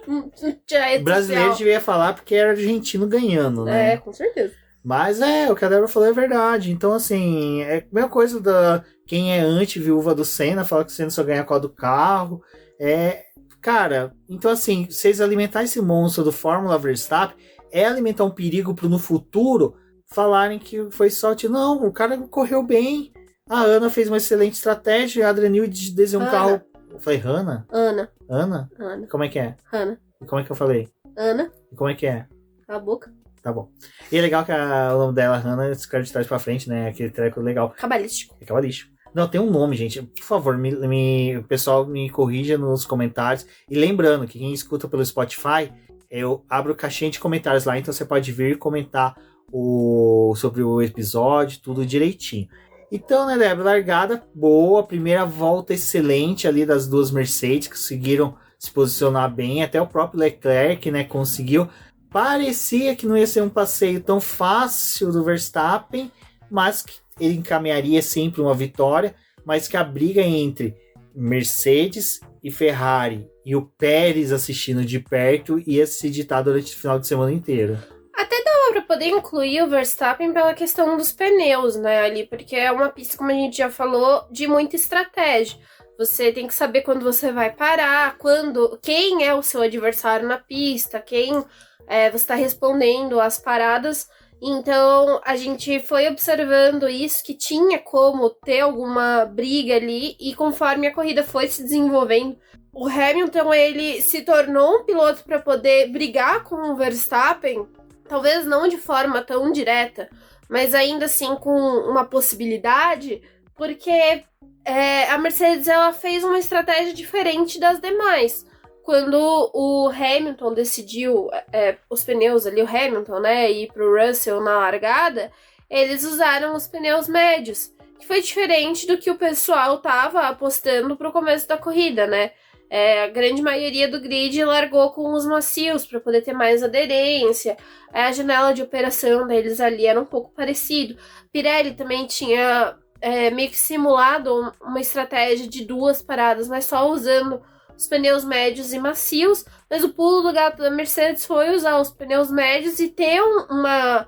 O brasileiro devia falar porque era argentino ganhando, né? É, com certeza. Mas o que a Débora falou é verdade. Então, assim, é a mesma coisa da quem é anti-viúva do Senna, fala que o Senna só ganha a cor do carro. Cara, então assim, vocês alimentar esse monstro do Fórmula Verstappen é alimentar um perigo pro no futuro falarem que foi sorte. Não, o cara correu bem. A Ana fez uma excelente estratégia. A Adrian Newey desenhou um carro. Eu falei, Hannah? Ana. Ana? Ana. Como é que é? Ana. E como é que eu falei? Ana. E como é que é? Cala a boca. Tá bom. E é legal que o nome dela, Hannah, escreve de trás pra frente, né? Aquele treco legal. Cabalístico. É cabalístico. Não, tem um nome, gente. Por favor, o pessoal me corrija nos comentários. E lembrando que quem escuta pelo Spotify, eu abro caixinha de comentários lá, então você pode vir comentar sobre o episódio, tudo direitinho. Então, né, Débora, largada boa, primeira volta excelente ali das duas Mercedes, que conseguiram se posicionar bem, até o próprio Leclerc, né, conseguiu. Parecia que não ia ser um passeio tão fácil do Verstappen, mas que ele encaminharia sempre uma vitória, mas que a briga entre Mercedes e Ferrari e o Pérez assistindo de perto ia se ditar durante o final de semana inteiro. Até dava pra poder incluir o Verstappen pela questão dos pneus, né, ali, porque é uma pista, como a gente já falou, de muita estratégia. Você tem que saber quando você vai parar, quem é o seu adversário na pista, quem você está respondendo às paradas. Então, a gente foi observando isso, que tinha como ter alguma briga ali, e conforme a corrida foi se desenvolvendo, o Hamilton, ele se tornou um piloto para poder brigar com o Verstappen, talvez não de forma tão direta, mas ainda assim com uma possibilidade, porque a Mercedes ela fez uma estratégia diferente das demais. Quando o Hamilton decidiu os pneus ali, o Hamilton, né, ir pro Russell na largada, eles usaram os pneus médios, que foi diferente do que o pessoal tava apostando pro começo da corrida, né? A grande maioria do grid largou com os macios para poder ter mais aderência. A janela de operação deles ali era um pouco parecido. Pirelli também tinha meio que simulado uma estratégia de 2 paradas, mas só usando os pneus médios e macios, mas o pulo do gato da Mercedes foi usar os pneus médios e ter uma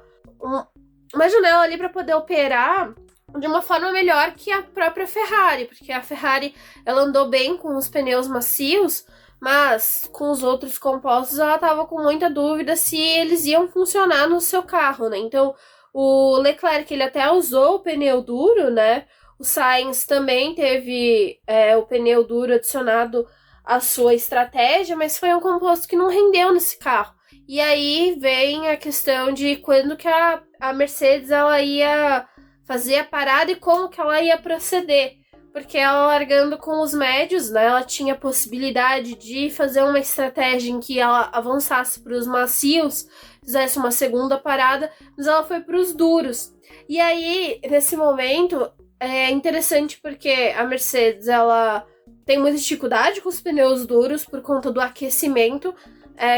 janela ali para poder operar de uma forma melhor que a própria Ferrari, porque a Ferrari ela andou bem com os pneus macios, mas com os outros compostos ela estava com muita dúvida se eles iam funcionar no seu carro, né? Então o Leclerc ele até usou o pneu duro, né? O Sainz também teve o pneu duro adicionado a sua estratégia, mas foi um composto que não rendeu nesse carro. E aí vem a questão de quando que a Mercedes ela ia fazer a parada e como que ela ia proceder. Porque ela largando com os médios, né, ela tinha a possibilidade de fazer uma estratégia em que ela avançasse para os macios, fizesse uma segunda parada, mas ela foi para os duros. E aí, nesse momento, é interessante porque a Mercedes, ela tem muita dificuldade com os pneus duros por conta do aquecimento.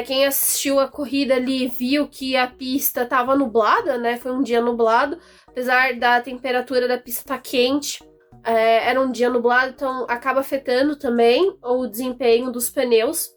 Quem assistiu a corrida ali viu que a pista estava nublada, né? Foi um dia nublado, apesar da temperatura da pista estar quente. Era um dia nublado, então acaba afetando também o desempenho dos pneus.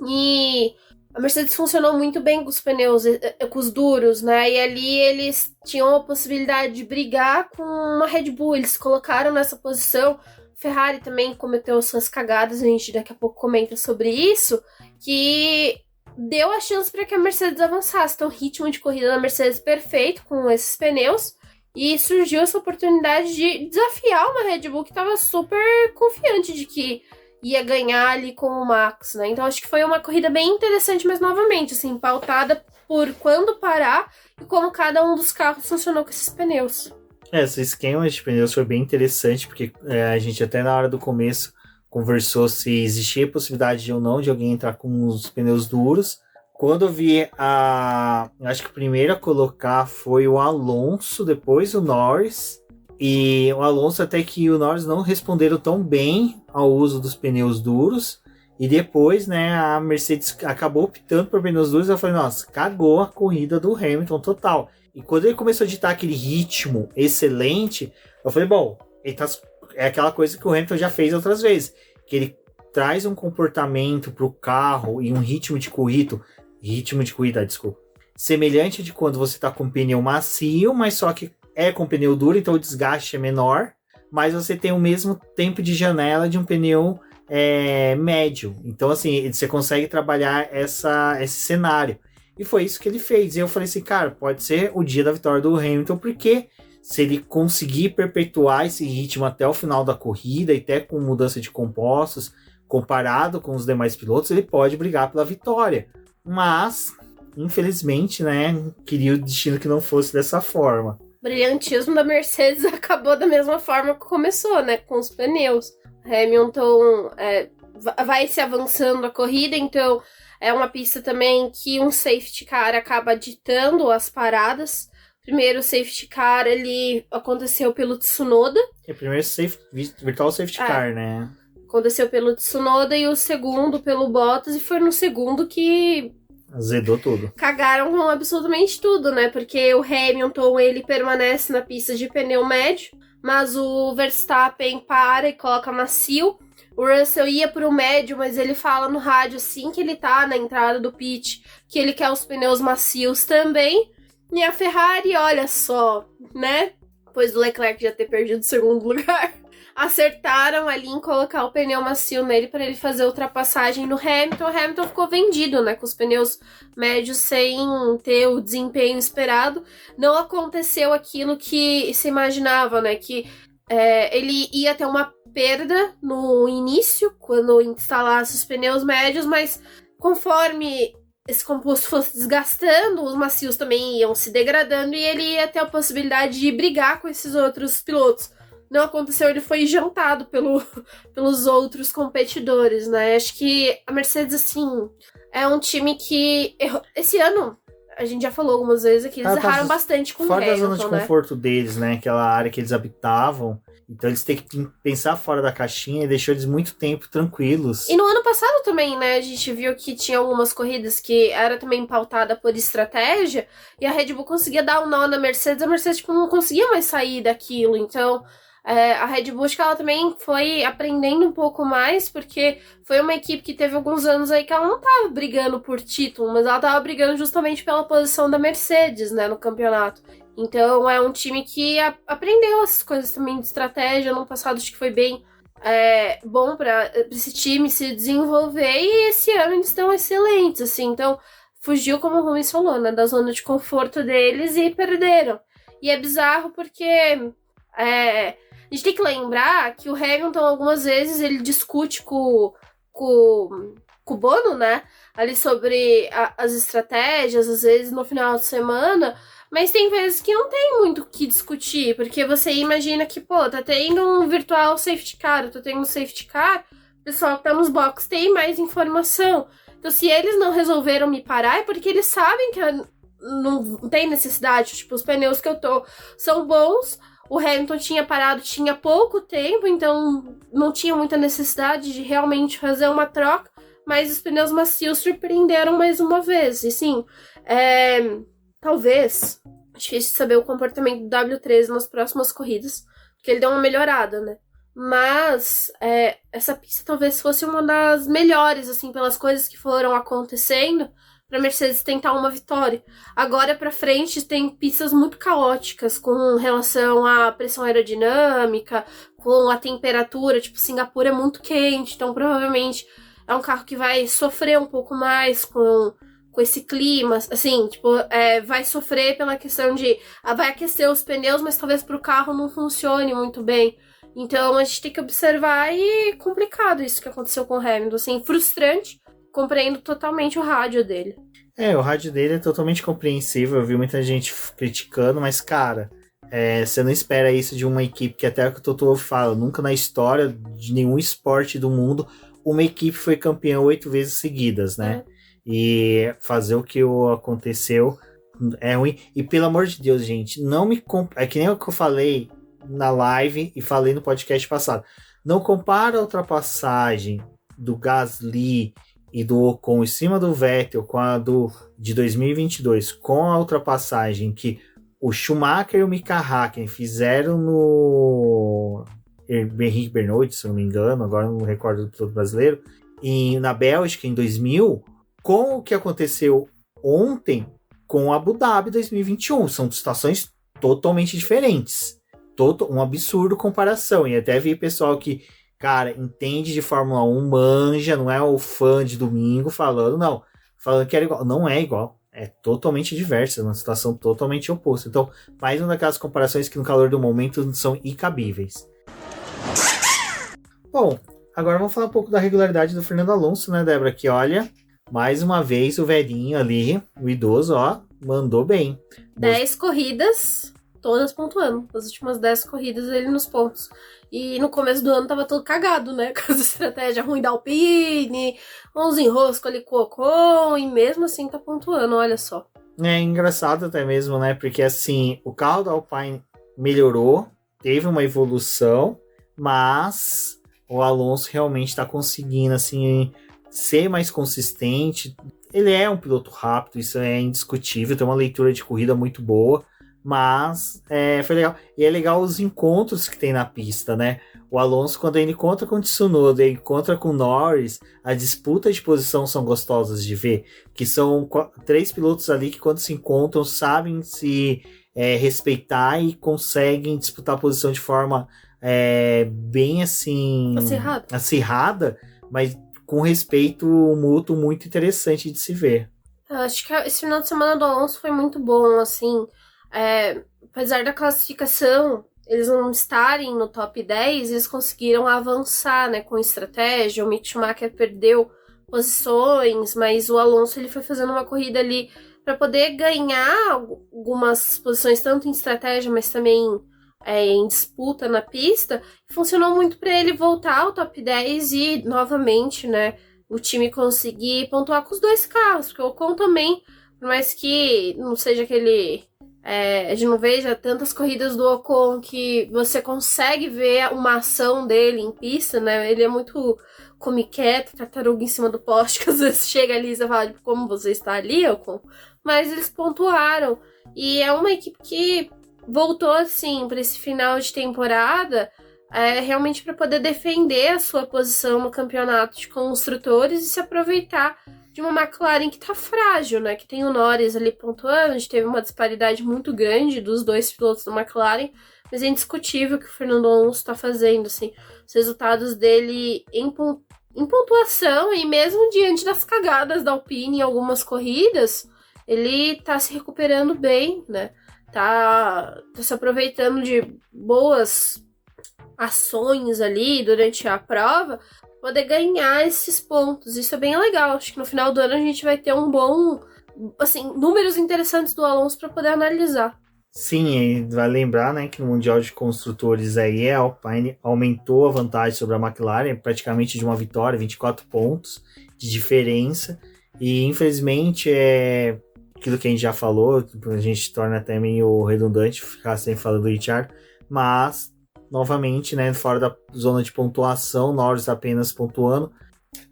E a Mercedes funcionou muito bem com os pneus, com os duros, né? E ali eles tinham a possibilidade de brigar com uma Red Bull. Eles colocaram nessa posição. Ferrari também cometeu suas cagadas, a gente daqui a pouco comenta sobre isso, que deu a chance para que a Mercedes avançasse. Então, o ritmo de corrida da Mercedes perfeito com esses pneus. E surgiu essa oportunidade de desafiar uma Red Bull que estava super confiante de que ia ganhar ali com o Max, né? Então acho que foi uma corrida bem interessante, mas novamente, assim, pautada por quando parar e como cada um dos carros funcionou com esses pneus. Esse esquema de pneus foi bem interessante, porque a gente até na hora do começo conversou se existia a possibilidade ou não de alguém entrar com os pneus duros. Quando eu vi acho que o primeiro a colocar foi o Alonso, depois o Norris. E o Alonso até que o Norris não responderam tão bem ao uso dos pneus duros. E depois, né, a Mercedes acabou optando por pneus duros. Eu falei, nossa, cagou a corrida do Hamilton total. E quando ele começou a ditar aquele ritmo excelente, eu falei, bom, é aquela coisa que o Hamilton já fez outras vezes. Que ele traz um comportamento para o carro e um ritmo de corrida, semelhante de quando você está com pneu macio, mas só que com pneu duro, então o desgaste é menor, mas você tem o mesmo tempo de janela de um pneu médio. Então, assim, você consegue trabalhar esse cenário. E foi isso que ele fez. E eu falei assim, cara, pode ser o dia da vitória do Hamilton, porque se ele conseguir perpetuar esse ritmo até o final da corrida, e até com mudança de compostos, comparado com os demais pilotos, ele pode brigar pela vitória. Mas, infelizmente, né, queria o destino que não fosse dessa forma. O brilhantismo da Mercedes acabou da mesma forma que começou, né? Com os pneus. Hamilton vai se avançando a corrida, então é uma pista também que um safety car acaba ditando as paradas. Primeiro o safety car, ele aconteceu pelo Tsunoda. Primeiro virtual safety car, né? Aconteceu pelo Tsunoda e o segundo pelo Bottas, e foi no segundo que azedou tudo. Cagaram com absolutamente tudo, né? Porque o Hamilton, ele permanece na pista de pneu médio, mas o Verstappen para e coloca macio. O Russell ia pro médio, mas ele fala no rádio, assim que ele tá na entrada do pit, que ele quer os pneus macios também. E a Ferrari, olha só, né? Depois do Leclerc já ter perdido o segundo lugar, acertaram ali em colocar o pneu macio nele para ele fazer a ultrapassagem no Hamilton. O Hamilton ficou vendido, né, com os pneus médios sem ter o desempenho esperado. Não aconteceu aquilo que se imaginava, né, que ele ia ter uma perda no início, quando instalasse os pneus médios, mas conforme esse composto fosse desgastando, os macios também iam se degradando e ele ia ter a possibilidade de brigar com esses outros pilotos. Não aconteceu, ele foi jantado pelos outros competidores, né? Acho que a Mercedes, assim, é um time que esse ano, a gente já falou algumas vezes aqui, eles erraram bastante com o Hamilton, fora da zona de conforto deles, né? Aquela área que eles habitavam. Então eles têm que pensar fora da caixinha e deixou eles muito tempo tranquilos. E no ano passado também, né? A gente viu que tinha algumas corridas que era também pautada por estratégia e a Red Bull conseguia dar um nó na Mercedes, a Mercedes tipo, não conseguia mais sair daquilo. Então a Red Bull, acho que ela também foi aprendendo um pouco mais, porque foi uma equipe que teve alguns anos aí que ela não tava brigando por título, mas ela tava brigando justamente pela posição da Mercedes, né, no campeonato. Então é um time que aprendeu essas coisas também de estratégia. No passado acho que foi bem bom para esse time se desenvolver, e esse ano eles estão excelentes, assim. Então fugiu, como o Rubens falou, né, da zona de conforto deles e perderam. E é bizarro porque a gente tem que lembrar que o Hamilton algumas vezes ele discute com o Bono, né, ali sobre as estratégias, às vezes no final de semana. Mas tem vezes que não tem muito o que discutir, porque você imagina que, tá tendo um virtual safety car, eu tô tendo um safety car, o pessoal que tá nos boxes tem mais informação. Então, se eles não resolveram me parar, é porque eles sabem que não tem necessidade. Tipo, os pneus que eu tô são bons, O Hamilton tinha parado, tinha pouco tempo, então não tinha muita necessidade de realmente fazer uma troca, mas os pneus macios surpreenderam mais uma vez. E sim, talvez, difícil saber o comportamento do W13 nas próximas corridas, porque ele deu uma melhorada, né? Mas essa pista talvez fosse uma das melhores, assim, pelas coisas que foram acontecendo, para a Mercedes tentar uma vitória. Agora para frente tem pistas muito caóticas com relação à pressão aerodinâmica, com a temperatura, tipo, Singapura é muito quente, então provavelmente é um carro que vai sofrer um pouco mais com esse clima, assim, tipo, vai sofrer pela questão de vai aquecer os pneus, mas talvez para o carro não funcione muito bem. Então a gente tem que observar, e complicado isso que aconteceu com o Hamilton, assim, frustrante. Compreendo totalmente o rádio dele. O rádio dele é totalmente compreensível. Eu vi muita gente criticando, mas, cara, você não espera isso de uma equipe que, até o que o Toto Wolff fala, nunca na história de nenhum esporte do mundo uma equipe foi campeã 8 vezes seguidas, né? E fazer o que aconteceu é ruim. E, pelo amor de Deus, gente, não me... É que nem o que eu falei na live e falei no podcast passado. Não compara a ultrapassagem do Gasly e do Ocon em cima do Vettel com a de 2022, com a ultrapassagem que o Schumacher e o Mika Hakkinen fizeram no Henrique Bernot, se eu não me engano, agora não me recordo do piloto brasileiro, e na Bélgica em 2000, com o que aconteceu ontem com Abu Dhabi 2021. São situações totalmente diferentes. Um absurdo comparação. E até vi pessoal que, cara, entende de Fórmula 1, manja, não é o fã de domingo falando, não. Falando que era igual. Não é igual. É totalmente diversa, uma situação totalmente oposta. Então, mais uma daquelas comparações que no calor do momento são incabíveis. Bom, agora vamos falar um pouco da regularidade do Fernando Alonso, né, Débora? Que olha, mais uma vez o velhinho ali, o idoso, ó, mandou bem. 10 corridas, todas pontuando. As últimas 10 corridas ele nos pontos. E no começo do ano tava todo cagado, né? Com as estratégias ruins da Alpine, uns enroscos ali com o Ocon, e mesmo assim tá pontuando, olha só. É engraçado até mesmo, né? Porque assim, o carro da Alpine melhorou, teve uma evolução, mas o Alonso realmente tá conseguindo, assim, ser mais consistente. Ele é um piloto rápido, isso é indiscutível, tem uma leitura de corrida muito boa. Mas foi legal. E é legal os encontros que tem na pista, né? O Alonso, quando ele encontra com o Tsunoda, ele encontra com o Norris, a disputa de posição são gostosas de ver. Que são 3 pilotos ali que, quando se encontram, sabem se respeitar e conseguem disputar a posição de forma bem assim acirrada, mas com respeito mútuo muito interessante de se ver. Eu acho que esse final de semana do Alonso foi muito bom, assim. Apesar da classificação, eles não estarem no top 10, eles conseguiram avançar, né, com estratégia. O Mick Schumacher perdeu posições, mas o Alonso ele foi fazendo uma corrida ali para poder ganhar algumas posições, tanto em estratégia, mas também em disputa na pista. Funcionou muito para ele voltar ao top 10 e, novamente, né, o time conseguir pontuar com os 2 carros, porque o Ocon também, por mais que não seja aquele... a gente não veja tantas corridas do Ocon que você consegue ver uma ação dele em pista, né? Ele é muito come-quieto, tartaruga em cima do poste, que às vezes chega ali e você fala, tipo, como você está ali, Ocon? Mas eles pontuaram. E é uma equipe que voltou, assim, para esse final de temporada, realmente para poder defender a sua posição no campeonato de construtores e se aproveitar de uma McLaren que tá frágil, né? Que tem o Norris ali pontuando, a gente teve uma disparidade muito grande dos 2 pilotos da McLaren, mas é indiscutível que o Fernando Alonso tá fazendo, assim, os resultados dele em pontuação, e mesmo diante das cagadas da Alpine em algumas corridas, ele tá se recuperando bem, né? Tá se aproveitando de boas ações ali durante a prova, poder ganhar esses pontos. Isso é bem legal. Acho que no final do ano a gente vai ter um bom, assim, números interessantes do Alonso para poder analisar. Sim, vai lembrar, né, que no Mundial de Construtores aí a Alpine aumentou a vantagem sobre a McLaren, praticamente de uma vitória, 24 pontos de diferença. E infelizmente aquilo que a gente já falou, a gente torna até meio redundante ficar sempre falando do Richard, mas, novamente, né, fora da zona de pontuação, Norris apenas pontuando.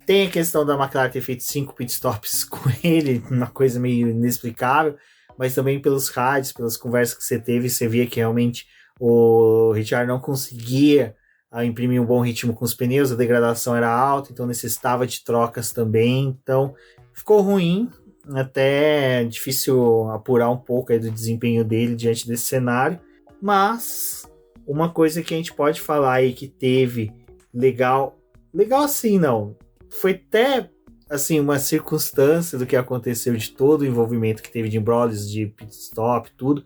Tem a questão da McLaren ter feito 5 pitstops com ele, uma coisa meio inexplicável, mas também pelos rádios, pelas conversas que você teve, você via que realmente o Ricciardo não conseguia imprimir um bom ritmo com os pneus, a degradação era alta, então necessitava de trocas também, então ficou ruim, até difícil apurar um pouco aí do desempenho dele diante desse cenário, mas uma coisa que a gente pode falar aí que teve legal assim não, foi até assim, uma circunstância do que aconteceu, de todo o envolvimento que teve de embrólios, de pit stop, tudo,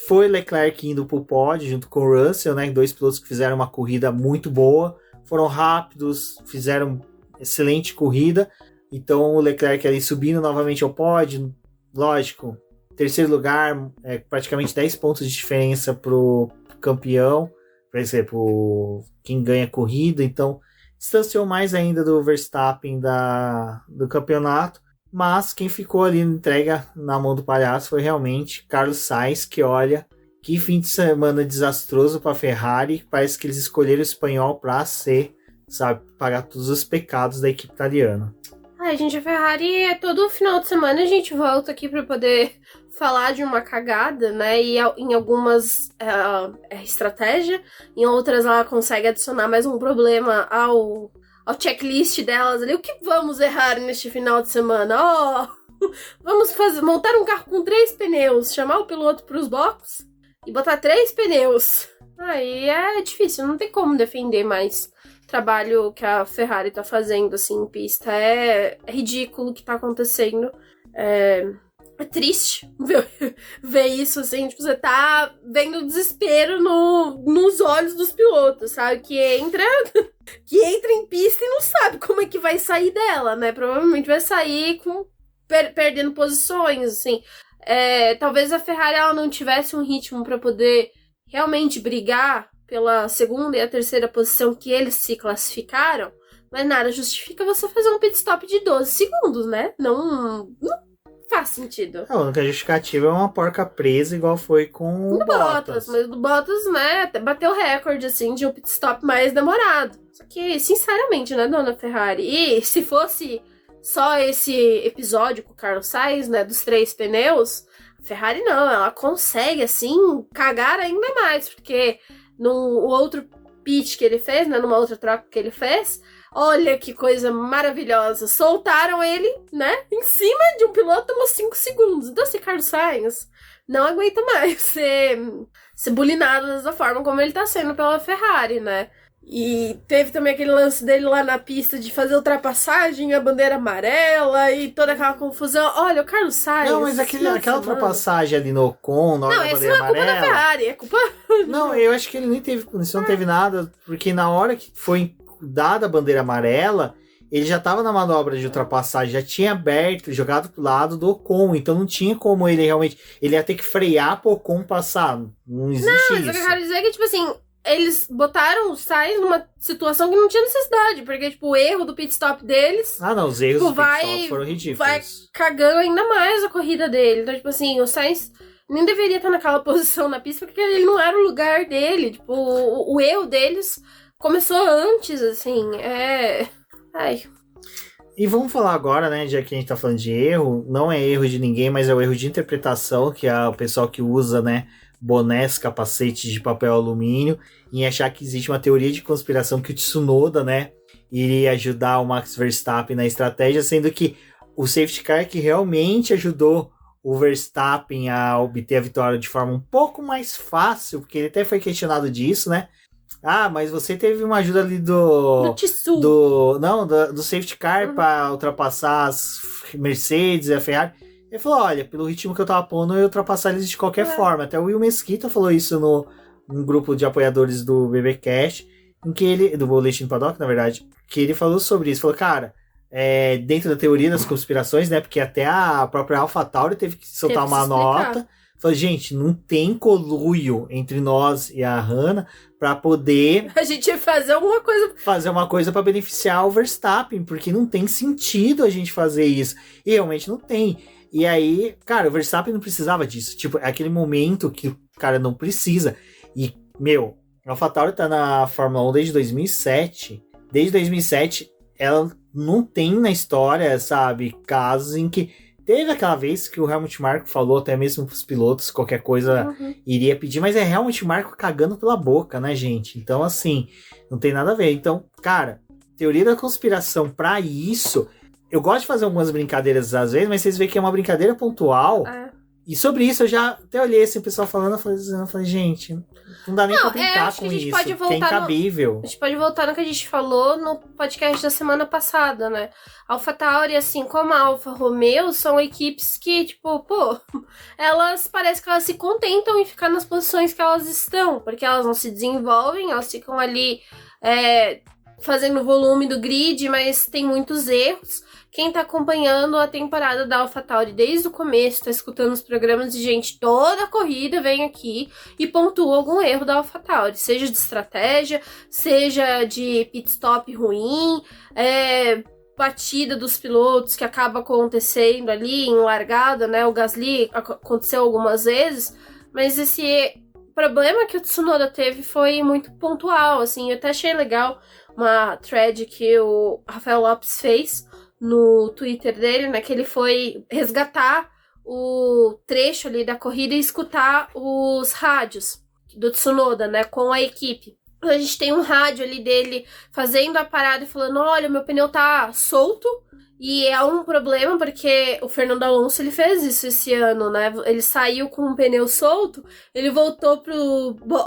foi Leclerc indo pro pódio junto com o Russell, né? 2 pilotos que fizeram uma corrida muito boa, foram rápidos, fizeram excelente corrida. Então o Leclerc ali subindo novamente ao pódio, lógico, terceiro lugar, praticamente 10 pontos de diferença pro campeão, por exemplo, quem ganha a corrida, então distanciou mais ainda do Verstappen do campeonato, mas quem ficou ali entrega na mão do palhaço foi realmente Carlos Sainz, que olha, que fim de semana desastroso para a Ferrari, parece que eles escolheram o espanhol para ser, sabe, pagar todos os pecados da equipe italiana. Gente, a Ferrari, todo final de semana a gente volta aqui para poder falar de uma cagada, né? E em algumas é estratégia, em outras ela consegue adicionar mais um problema ao checklist delas ali. O que vamos errar neste final de semana? Vamos montar um carro com 3 pneus, chamar o piloto para os boxes e botar 3 pneus. Aí é difícil, não tem como defender mais trabalho que a Ferrari tá fazendo, assim, em pista. É ridículo o que tá acontecendo. É triste ver isso, assim, tipo, você tá vendo o desespero nos olhos dos pilotos, sabe? Que entra em pista e não sabe como é que vai sair dela, né? Provavelmente vai sair perdendo posições, assim. Talvez a Ferrari ela não tivesse um ritmo pra poder realmente brigar pela segunda e a terceira posição que eles se classificaram, mas nada justifica você fazer um pit stop de 12 segundos, né? Não faz sentido. A única justificativa é uma porca presa, igual foi com o Bottas. Mas o Bottas, né, até bateu o recorde, assim, de um pit stop mais demorado. Só que, sinceramente, né, dona Ferrari? E se fosse só esse episódio com o Carlos Sainz, né, dos 3 pneus, a Ferrari não, ela consegue, assim, cagar ainda mais, porque no outro pit que ele fez, né, numa outra troca que ele fez, olha que coisa maravilhosa, soltaram ele, né, em cima de um piloto, tomou 5 segundos, então esse Carlos Sainz não aguenta mais ser bulinado dessa forma como ele tá sendo pela Ferrari, né. E teve também aquele lance dele lá na pista de fazer ultrapassagem, a bandeira amarela e toda aquela confusão. Olha, o Carlos Sainz... Não, mas aquela ultrapassagem ali no Ocon, na hora da bandeira amarela... Não, isso não é culpa da Ferrari, é culpa... Não, eu acho que ele nem teve punição, não teve nada, porque na hora que foi dada a bandeira amarela, ele já tava na manobra de ultrapassagem, já tinha aberto, jogado pro lado do Ocon, então não tinha como ele realmente... Ele ia ter que frear pro Ocon passar, não existe isso. Não, mas o que eu quero dizer é que, tipo assim... Eles botaram o Sainz numa situação que não tinha necessidade, porque, tipo, o erro do pit stop deles... não, os erros do pit stop foram ridículos. Vai cagando ainda mais a corrida dele. Então, tipo assim, o Sainz nem deveria estar naquela posição na pista, porque ele não era o lugar dele. Tipo, o erro deles começou antes, assim, Ai... E vamos falar agora, né, já que a gente tá falando de erro, não é erro de ninguém, mas é o erro de interpretação, que é o pessoal que usa, né, bonés, capacetes de papel alumínio, em achar que existe uma teoria de conspiração que o Tsunoda, né, iria ajudar o Max Verstappen na estratégia, sendo que o safety car que realmente ajudou o Verstappen a obter a vitória de forma um pouco mais fácil, porque ele até foi questionado disso, né? Mas você teve uma ajuda ali do safety car para ultrapassar as Mercedes e a Ferrari. Ele falou, olha, pelo ritmo que eu tava pondo, eu ia ultrapassar eles de qualquer forma. Até o Will Mesquita falou isso num grupo de apoiadores do BBcast, em que ele, do Boletim do Paddock, na verdade, que ele falou sobre isso. Falou, cara, dentro da teoria das conspirações, né, porque até a própria AlphaTauri teve que soltar uma nota. Falou, gente, não tem conluio entre nós e a Hannah pra poder... A gente ia fazer alguma coisa... Fazer uma coisa pra beneficiar o Verstappen, porque não tem sentido a gente fazer isso. E realmente não tem. E aí, cara, o Verstappen não precisava disso. Tipo, é aquele momento que o cara não precisa. E A AlphaTauri tá na Fórmula 1 desde 2007. Desde 2007, ela não tem na história, sabe, casos em que... Teve aquela vez que o Helmut Marko falou, até mesmo pros pilotos, qualquer coisa iria pedir, mas é Helmut Marko cagando pela boca, né, gente? Então, assim, não tem nada a ver. Então, cara, teoria da conspiração pra isso... Eu gosto de fazer algumas brincadeiras às vezes, mas vocês veem que é uma brincadeira pontual. E sobre isso eu já até olhei assim, o pessoal falando, eu falei, gente, não dá nem pra brincar com isso, pode voltar que é incabível. A gente pode voltar no que a gente falou no podcast da semana passada, né? AlphaTauri, assim como a Alfa Romeo, são equipes que, tipo, elas parece que elas se contentam em ficar nas posições que elas estão, porque elas não se desenvolvem, elas ficam ali fazendo o volume do grid, mas tem muitos erros. Quem tá acompanhando a temporada da AlphaTauri desde o começo, tá escutando os programas de gente toda a corrida, vem aqui e pontua algum erro da AlphaTauri, seja de estratégia, seja de pit stop ruim, batida dos pilotos que acaba acontecendo ali em largada, né? O Gasly aconteceu algumas vezes, mas esse problema que o Tsunoda teve foi muito pontual, assim. Eu até achei legal uma thread que o Rafael Lopes fez no Twitter dele, né, que ele foi resgatar o trecho ali da corrida e escutar os rádios do Tsunoda, né, com a equipe. A gente tem um rádio ali dele fazendo a parada e falando, olha, meu pneu tá solto, e é um problema porque o Fernando Alonso, ele fez isso esse ano, né, ele saiu com um pneu solto, ele voltou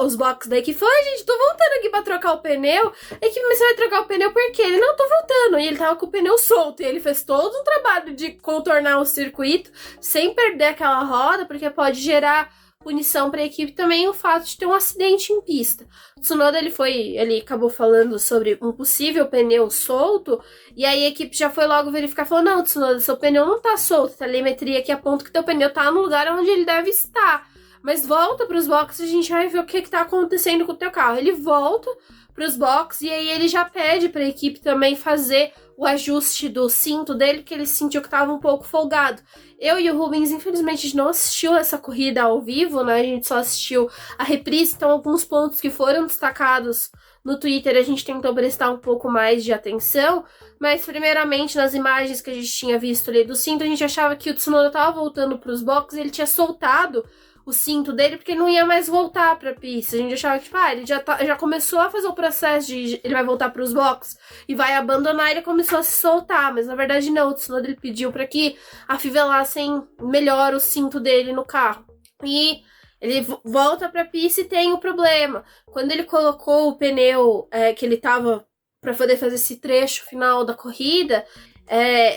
os boxes da equipe e falou, gente, tô voltando aqui pra trocar o pneu. A equipe, mas você vai trocar o pneu por quê? Ele, não, tô voltando, e ele tava com o pneu solto, e ele fez todo um trabalho de contornar o circuito sem perder aquela roda, porque pode gerar punição para a equipe também o fato de ter um acidente em pista. O Tsunoda, ele acabou falando sobre um possível pneu solto, e aí a equipe já foi logo verificar, falou, não, Tsunoda, seu pneu não tá solto, a telemetria aqui aponta que teu pneu tá no lugar onde ele deve estar, mas volta pros boxes, a gente vai ver o que tá acontecendo com o teu carro. Ele volta pros boxes, e aí ele já pede para a equipe também fazer o ajuste do cinto dele, porque ele sentiu que tava um pouco folgado. Eu e o Rubens, infelizmente, a gente não assistiu essa corrida ao vivo, né? A gente só assistiu a reprise, então alguns pontos que foram destacados no Twitter a gente tentou prestar um pouco mais de atenção, mas primeiramente nas imagens que a gente tinha visto ali do cinto, a gente achava que o Tsunoda tava voltando pros boxes e ele tinha soltado o cinto dele porque ele não ia mais voltar pra pista. A gente achava que, ele já começou a fazer o processo de ele vai voltar pros boxes e vai abandonar, ele começou a se soltar, mas na verdade não, o Tsunoda ele pediu pra que afivelassem melhor o cinto dele no carro. E ele volta pra pista e tem o problema. Quando ele colocou o pneu que ele tava pra poder fazer esse trecho final da corrida,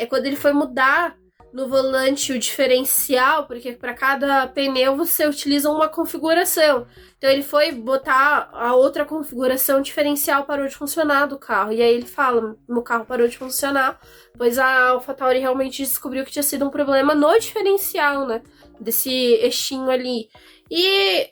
quando ele foi mudar no volante o diferencial, porque para cada pneu você utiliza uma configuração. Então ele foi botar a outra configuração, diferencial parou de funcionar do carro. E aí ele fala, meu carro parou de funcionar, pois a AlphaTauri realmente descobriu que tinha sido um problema no diferencial, né? Desse eixinho ali. E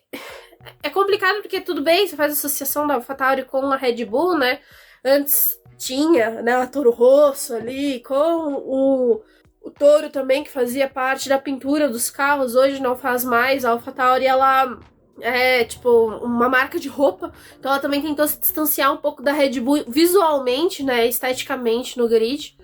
é complicado porque tudo bem, você faz associação da AlphaTauri com a Red Bull, né? Antes tinha, né, a Toro Rosso ali, com o Toro também, que fazia parte da pintura dos carros, hoje não faz mais. A AlphaTauri, ela é tipo uma marca de roupa, então ela também tentou se distanciar um pouco da Red Bull visualmente, né, esteticamente no grid.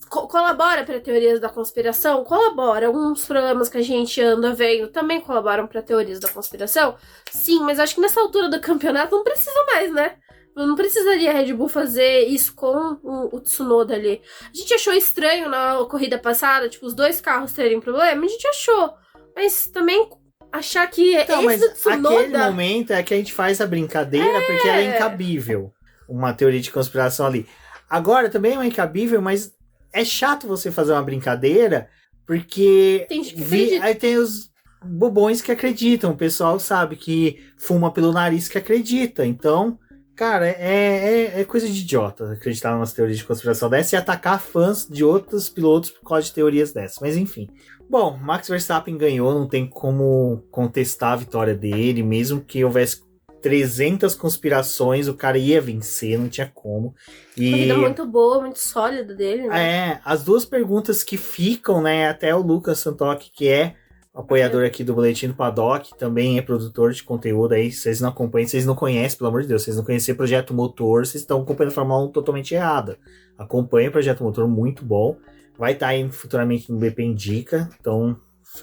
Colabora para teorias da conspiração? Colabora. Alguns problemas que a gente anda vendo também colaboram para teorias da conspiração? Sim, mas acho que nessa altura do campeonato não precisa mais, né? Não precisaria a Red Bull fazer isso com o Tsunoda ali. A gente achou estranho na corrida passada, tipo, os dois carros terem problema, a gente achou. Mas também achar que então, esse do Tsunoda... aquele momento é que a gente faz a brincadeira porque ela é incabível. Uma teoria de conspiração ali. Agora, também é incabível, mas é chato você fazer uma brincadeira porque aí tem os bobões que acreditam. O pessoal sabe que fuma pelo nariz que acredita. Então... Cara, é coisa de idiota acreditar nas teorias de conspiração dessa e atacar fãs de outros pilotos por causa de teorias dessas. Mas enfim. Bom, Max Verstappen ganhou, não tem como contestar a vitória dele. Mesmo que houvesse 300 conspirações, o cara ia vencer, não tinha como. Corrida muito boa, muito sólida dele, né? As duas perguntas que ficam, né, até o Lucas Santoki, que é apoiador aqui do Boletim do Paddock, também é produtor de conteúdo aí, vocês não acompanham, vocês não conhecem, pelo amor de Deus, vocês não conhecem Projeto Motor, vocês estão acompanhando a Fórmula 1 totalmente errada. Acompanha o Projeto Motor, muito bom, vai estar aí futuramente no BP Indica, então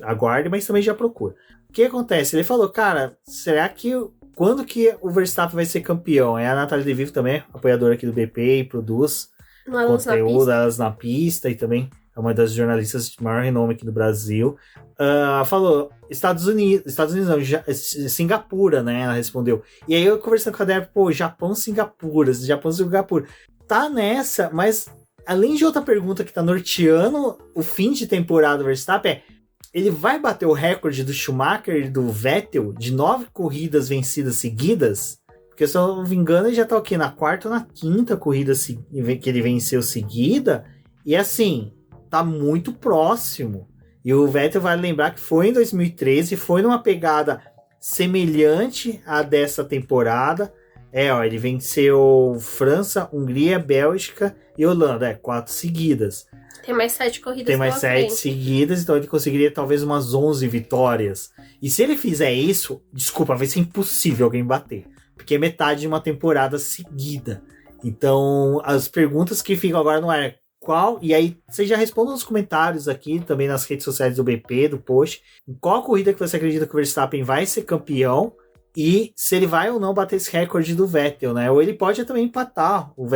aguarde, mas também já procura. O que acontece? Ele falou, cara, será que quando que o Verstappen vai ser campeão? É a Natália De Vivo também, apoiadora aqui do BP e produz conteúdo, elas na pista, e também é uma das jornalistas de maior renome aqui do Brasil. Falou, Estados Unidos não, Singapura, né? Ela respondeu. E aí eu conversando com a Débora, Japão, Singapura. Tá nessa, mas além de outra pergunta que tá norteando o fim de temporada do Verstappen, ele vai bater o recorde do Schumacher e do Vettel de 9 corridas vencidas seguidas? Porque se eu não me engano, ele já tá na quarta ou na quinta corrida que ele venceu seguida. E assim, tá muito próximo. E o Vettel vai lembrar que foi em 2013, foi numa pegada semelhante à dessa temporada. Ele venceu França, Hungria, Bélgica e Holanda. 4 seguidas. Tem mais 7 corridas. Tem mais 7 seguidas, então ele conseguiria talvez umas 11 vitórias. E se ele fizer isso, desculpa, vai ser impossível alguém bater. Porque é metade de uma temporada seguida. Então, as perguntas que ficam agora não é qual... E aí, você já responde nos comentários aqui, também nas redes sociais do BP, do post. Em qual corrida que você acredita que o Verstappen vai ser campeão? E se ele vai ou não bater esse recorde do Vettel, né? Ou ele pode também empatar o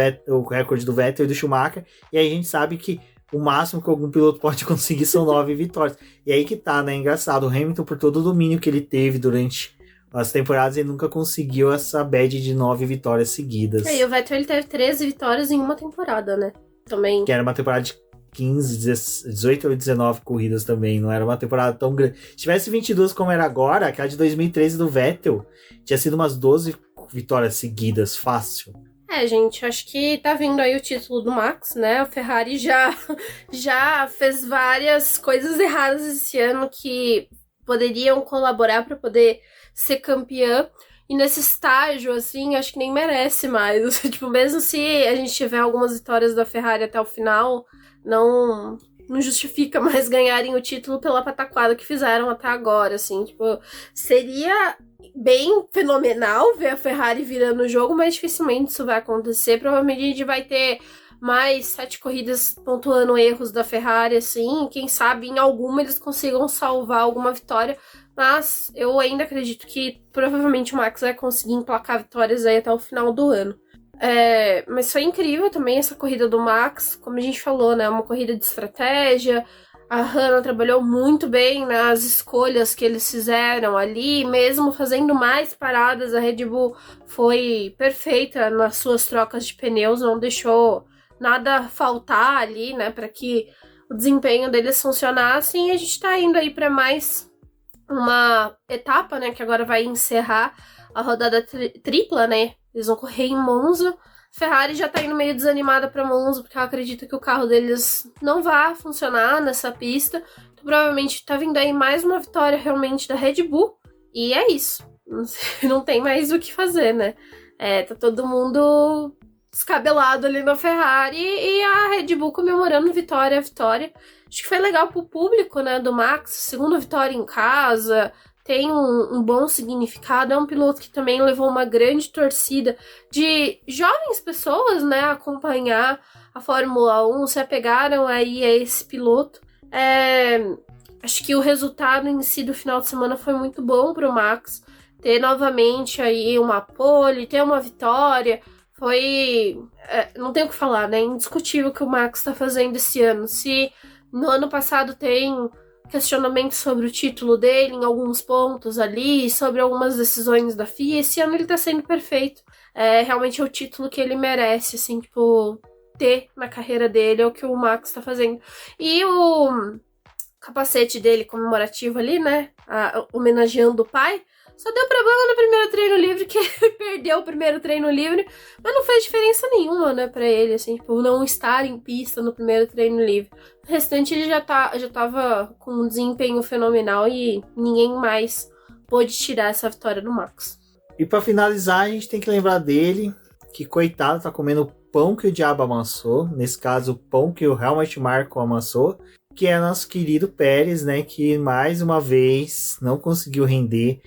recorde do Vettel e do Schumacher. E aí a gente sabe que o máximo que algum piloto pode conseguir são 9 vitórias. E aí que tá, né? Engraçado. O Hamilton, por todo o domínio que ele teve durante as temporadas, ele nunca conseguiu essa badge de 9 vitórias seguidas. E o Vettel, ele teve 13 vitórias em uma temporada, né? Também. Que era uma temporada de 15, 18 ou 19 corridas também. Não era uma temporada tão grande. Se tivesse 22 como era agora, aquela de 2013 do Vettel, tinha sido umas 12 vitórias seguidas, fácil. Gente, acho que tá vindo aí o título do Max, né? A Ferrari já fez várias coisas erradas esse ano que poderiam colaborar para poder ser campeã. E nesse estágio, assim, acho que nem merece mais. Tipo, mesmo se a gente tiver algumas vitórias da Ferrari até o final, não justifica mais ganharem o título pela pataquada que fizeram até agora, assim. Tipo, seria bem fenomenal ver a Ferrari virando o jogo, mas dificilmente isso vai acontecer. Provavelmente a gente vai ter mais 7 corridas pontuando erros da Ferrari, assim. Quem sabe em alguma eles consigam salvar alguma vitória. Mas eu ainda acredito que provavelmente o Max vai conseguir emplacar vitórias aí até o final do ano. Mas foi incrível também essa corrida do Max, como a gente falou, né? Uma corrida de estratégia. A Hannah trabalhou muito bem nas escolhas que eles fizeram ali, mesmo fazendo mais paradas. A Red Bull foi perfeita nas suas trocas de pneus, não deixou nada faltar ali, né? Para que o desempenho deles funcionasse. E a gente tá indo aí para mais uma etapa, né, que agora vai encerrar a rodada tripla, né? Eles vão correr em Monza. Ferrari já tá indo meio desanimada pra Monza, porque ela acredita que o carro deles não vai funcionar nessa pista. Então, provavelmente tá vindo aí mais uma vitória realmente da Red Bull. E é isso. Não tem mais o que fazer, né? Tá todo mundo descabelado ali na Ferrari e a Red Bull comemorando vitória a vitória. Acho que foi legal pro público, né, do Max, segunda vitória em casa, tem um bom significado, é um piloto que também levou uma grande torcida de jovens pessoas, né, a acompanhar a Fórmula 1, se apegaram aí a esse piloto. Acho que o resultado em si do final de semana foi muito bom pro Max, ter novamente aí uma pole, ter uma vitória. Foi... não tem o que falar, né? Indiscutível o que o Max tá fazendo esse ano. Se no ano passado tem questionamentos sobre o título dele em alguns pontos ali, sobre algumas decisões da FIA, esse ano ele tá sendo perfeito. Realmente é o título que ele merece, assim, tipo, ter na carreira dele, é o que o Max tá fazendo. E o capacete dele comemorativo ali, né? Homenageando o pai. Só deu problema no primeiro treino livre, que ele perdeu o primeiro treino livre, mas não fez diferença nenhuma, né, pra ele, assim, tipo, não estar em pista no primeiro treino livre. O restante ele já tava com um desempenho fenomenal e ninguém mais pôde tirar essa vitória do Max. E pra finalizar, a gente tem que lembrar dele, que coitado, tá comendo o pão que o diabo amassou, nesse caso, o pão que o Helmut Marko amassou, que é nosso querido Pérez, né, que mais uma vez não conseguiu render.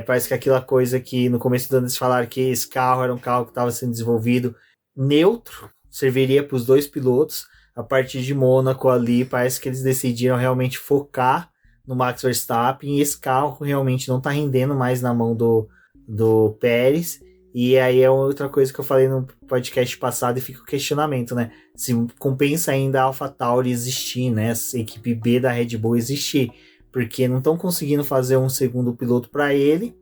Parece que aquela coisa que no começo do ano eles falaram que esse carro era um carro que estava sendo desenvolvido neutro, serviria para os 2 pilotos. A partir de Mônaco ali, parece que eles decidiram realmente focar no Max Verstappen, e esse carro realmente não está rendendo mais na mão do Pérez. E aí é outra coisa que eu falei no podcast passado e fica o questionamento, né? Se compensa ainda a AlphaTauri existir, né? Essa equipe B da Red Bull existir. Porque não estão conseguindo fazer um segundo piloto para ele.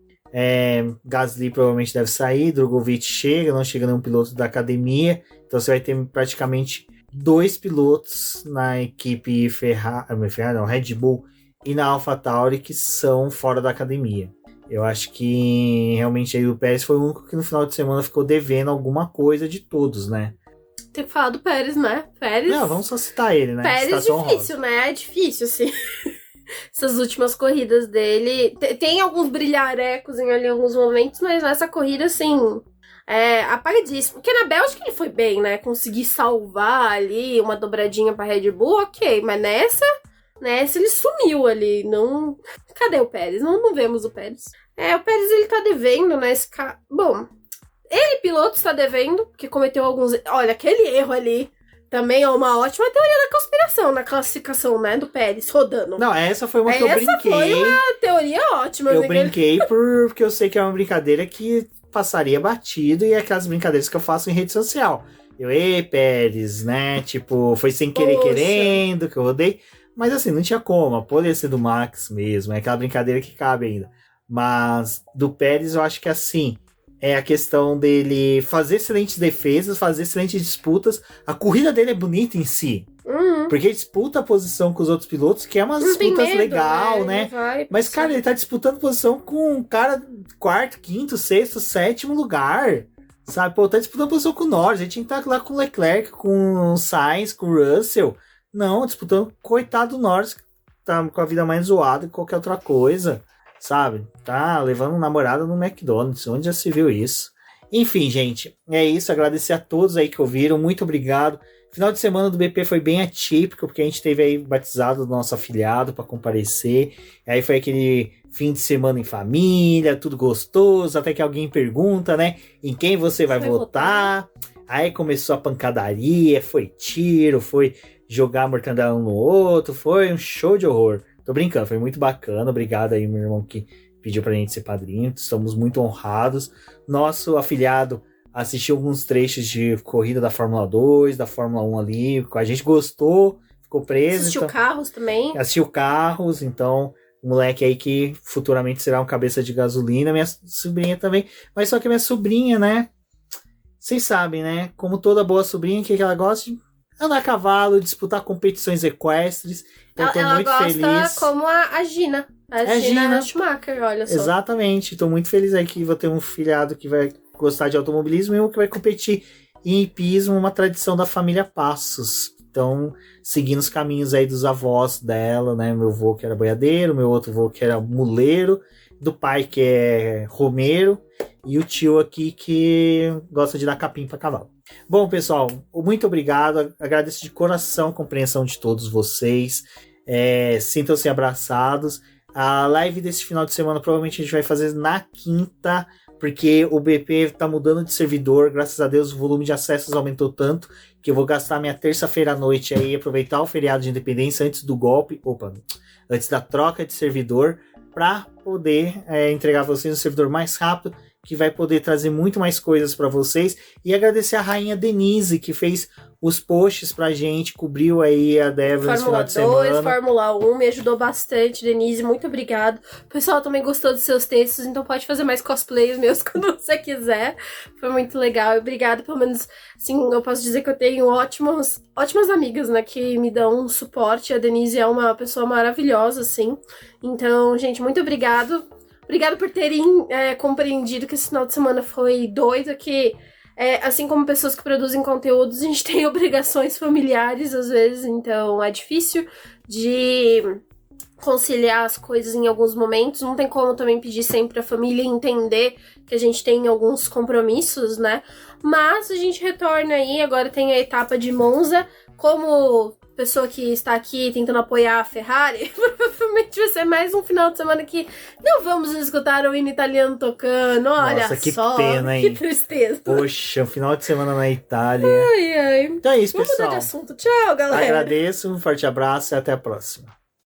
Gasly provavelmente deve sair, Drogovic chega, não chega nenhum piloto da academia. Então você vai ter praticamente 2 pilotos na equipe Red Bull e na AlphaTauri que são fora da academia. Eu acho que realmente aí o Pérez foi o único que no final de semana ficou devendo alguma coisa de todos, né? Tem que falar do Pérez, né? Pérez... Não, vamos só citar ele, né? Pérez difícil, né? É difícil, assim. Essas últimas corridas dele... Tem alguns brilharecos ali em alguns momentos, mas nessa corrida, assim... apagadíssimo. Porque na Bélgica ele foi bem, né? Conseguir salvar ali uma dobradinha pra Red Bull, ok. Mas nessa ele sumiu ali. Não... Cadê o Pérez? Não vemos o Pérez. O Pérez, ele tá devendo, né? Bom, ele, piloto, está devendo, porque cometeu alguns... Olha, aquele erro ali também é uma ótima teoria da conspiração na classificação, né? Do Pérez rodando. Não, essa foi uma que eu brinquei. Essa foi uma teoria ótima. Eu brinquei porque eu sei que é uma brincadeira que passaria batido, e é aquelas brincadeiras que eu faço em rede social. Pérez, né? Tipo, foi sem querer querendo que eu rodei. Mas assim, não tinha como, poderia ser do Max mesmo, é aquela brincadeira que cabe ainda. Mas do Pérez eu acho que assim, é a questão dele fazer excelentes defesas, fazer excelentes disputas. A corrida dele é bonita em si, porque ele disputa a posição com os outros pilotos, que é uma disputa legal, né? Mas cara, ele tá disputando posição com um cara 4º, 5º, 6º, 7º lugar, sabe? Pô, tá disputando posição com o Norris, a gente tinha que estar lá com o Leclerc, com o Sainz, com o Russell. Não, disputando, coitado do Norris, que tá com a vida mais zoada que qualquer outra coisa, sabe? Tá levando namorada no McDonald's, onde já se viu isso? Enfim, gente, é isso, agradecer a todos aí que ouviram, muito obrigado. Final de semana do BP foi bem atípico, porque a gente teve aí batizado do nosso afilhado para comparecer, aí foi aquele fim de semana em família, tudo gostoso, até que alguém pergunta, né, em quem você vai votar? Aí começou a pancadaria, foi tiro, foi jogar mortandela um no outro, foi um show de horror. Tô brincando, foi muito bacana. Obrigado aí, meu irmão, que pediu pra gente ser padrinho. Estamos muito honrados. Nosso afilhado assistiu alguns trechos de corrida da Fórmula 2, da Fórmula 1 ali. A gente gostou, ficou preso. Assistiu carros também. Assistiu carros, então... Um moleque aí que futuramente será um cabeça de gasolina. Minha sobrinha também. Mas só que minha sobrinha, né? Vocês sabem, né? Como toda boa sobrinha, o que ela gosta de andar a cavalo, disputar competições equestres. Então, ela muito gosta feliz. Como a Gina. A Gina Schumacher, olha só. Exatamente. Estou muito feliz aí que vou ter um filhado que vai gostar de automobilismo e um que vai competir em hipismo, uma tradição da família Passos. Então, seguindo os caminhos aí dos avós dela, né? Meu avô que era boiadeiro, meu outro avô que era muleiro, do pai que é romeiro, e o tio aqui que gosta de dar capim para cavalo. Bom, pessoal, muito obrigado. Agradeço de coração a compreensão de todos vocês. Sintam-se abraçados. A live desse final de semana provavelmente a gente vai fazer na quinta, porque o BP tá mudando de servidor. Graças a Deus o volume de acessos aumentou tanto que eu vou gastar minha terça-feira à noite aí, aproveitar o feriado de independência antes do golpe, antes da troca de servidor, para poder entregar a vocês um servidor mais rápido, que vai poder trazer muito mais coisas para vocês. E agradecer a rainha Denise, que fez os posts pra gente, cobriu aí a Débora no final de semana. Fórmula 2, Fórmula 1, me ajudou bastante, Denise, muito obrigado. O pessoal também gostou dos seus textos, então pode fazer mais cosplays meus quando você quiser. Foi muito legal, obrigado, pelo menos, assim, eu posso dizer que eu tenho ótimas amigas, né, que me dão um suporte. A Denise é uma pessoa maravilhosa, assim. Então, gente, muito obrigado. Obrigado por terem compreendido que esse final de semana foi doido, que assim como pessoas que produzem conteúdos, a gente tem obrigações familiares às vezes, então é difícil de conciliar as coisas em alguns momentos. Não tem como também pedir sempre a família entender que a gente tem alguns compromissos, né? Mas a gente retorna aí, agora tem a etapa de Monza. Como pessoa que está aqui tentando apoiar a Ferrari, provavelmente vai ser mais um final de semana que não vamos escutar o hino italiano tocando. Olha Nossa, que só, pena, que hein? tristeza. Poxa, um final de semana na Itália. Ai, ai. Então é isso, Vamos mudar pessoal. de assunto. Tchau, galera. Agradeço, um forte abraço e até a próxima.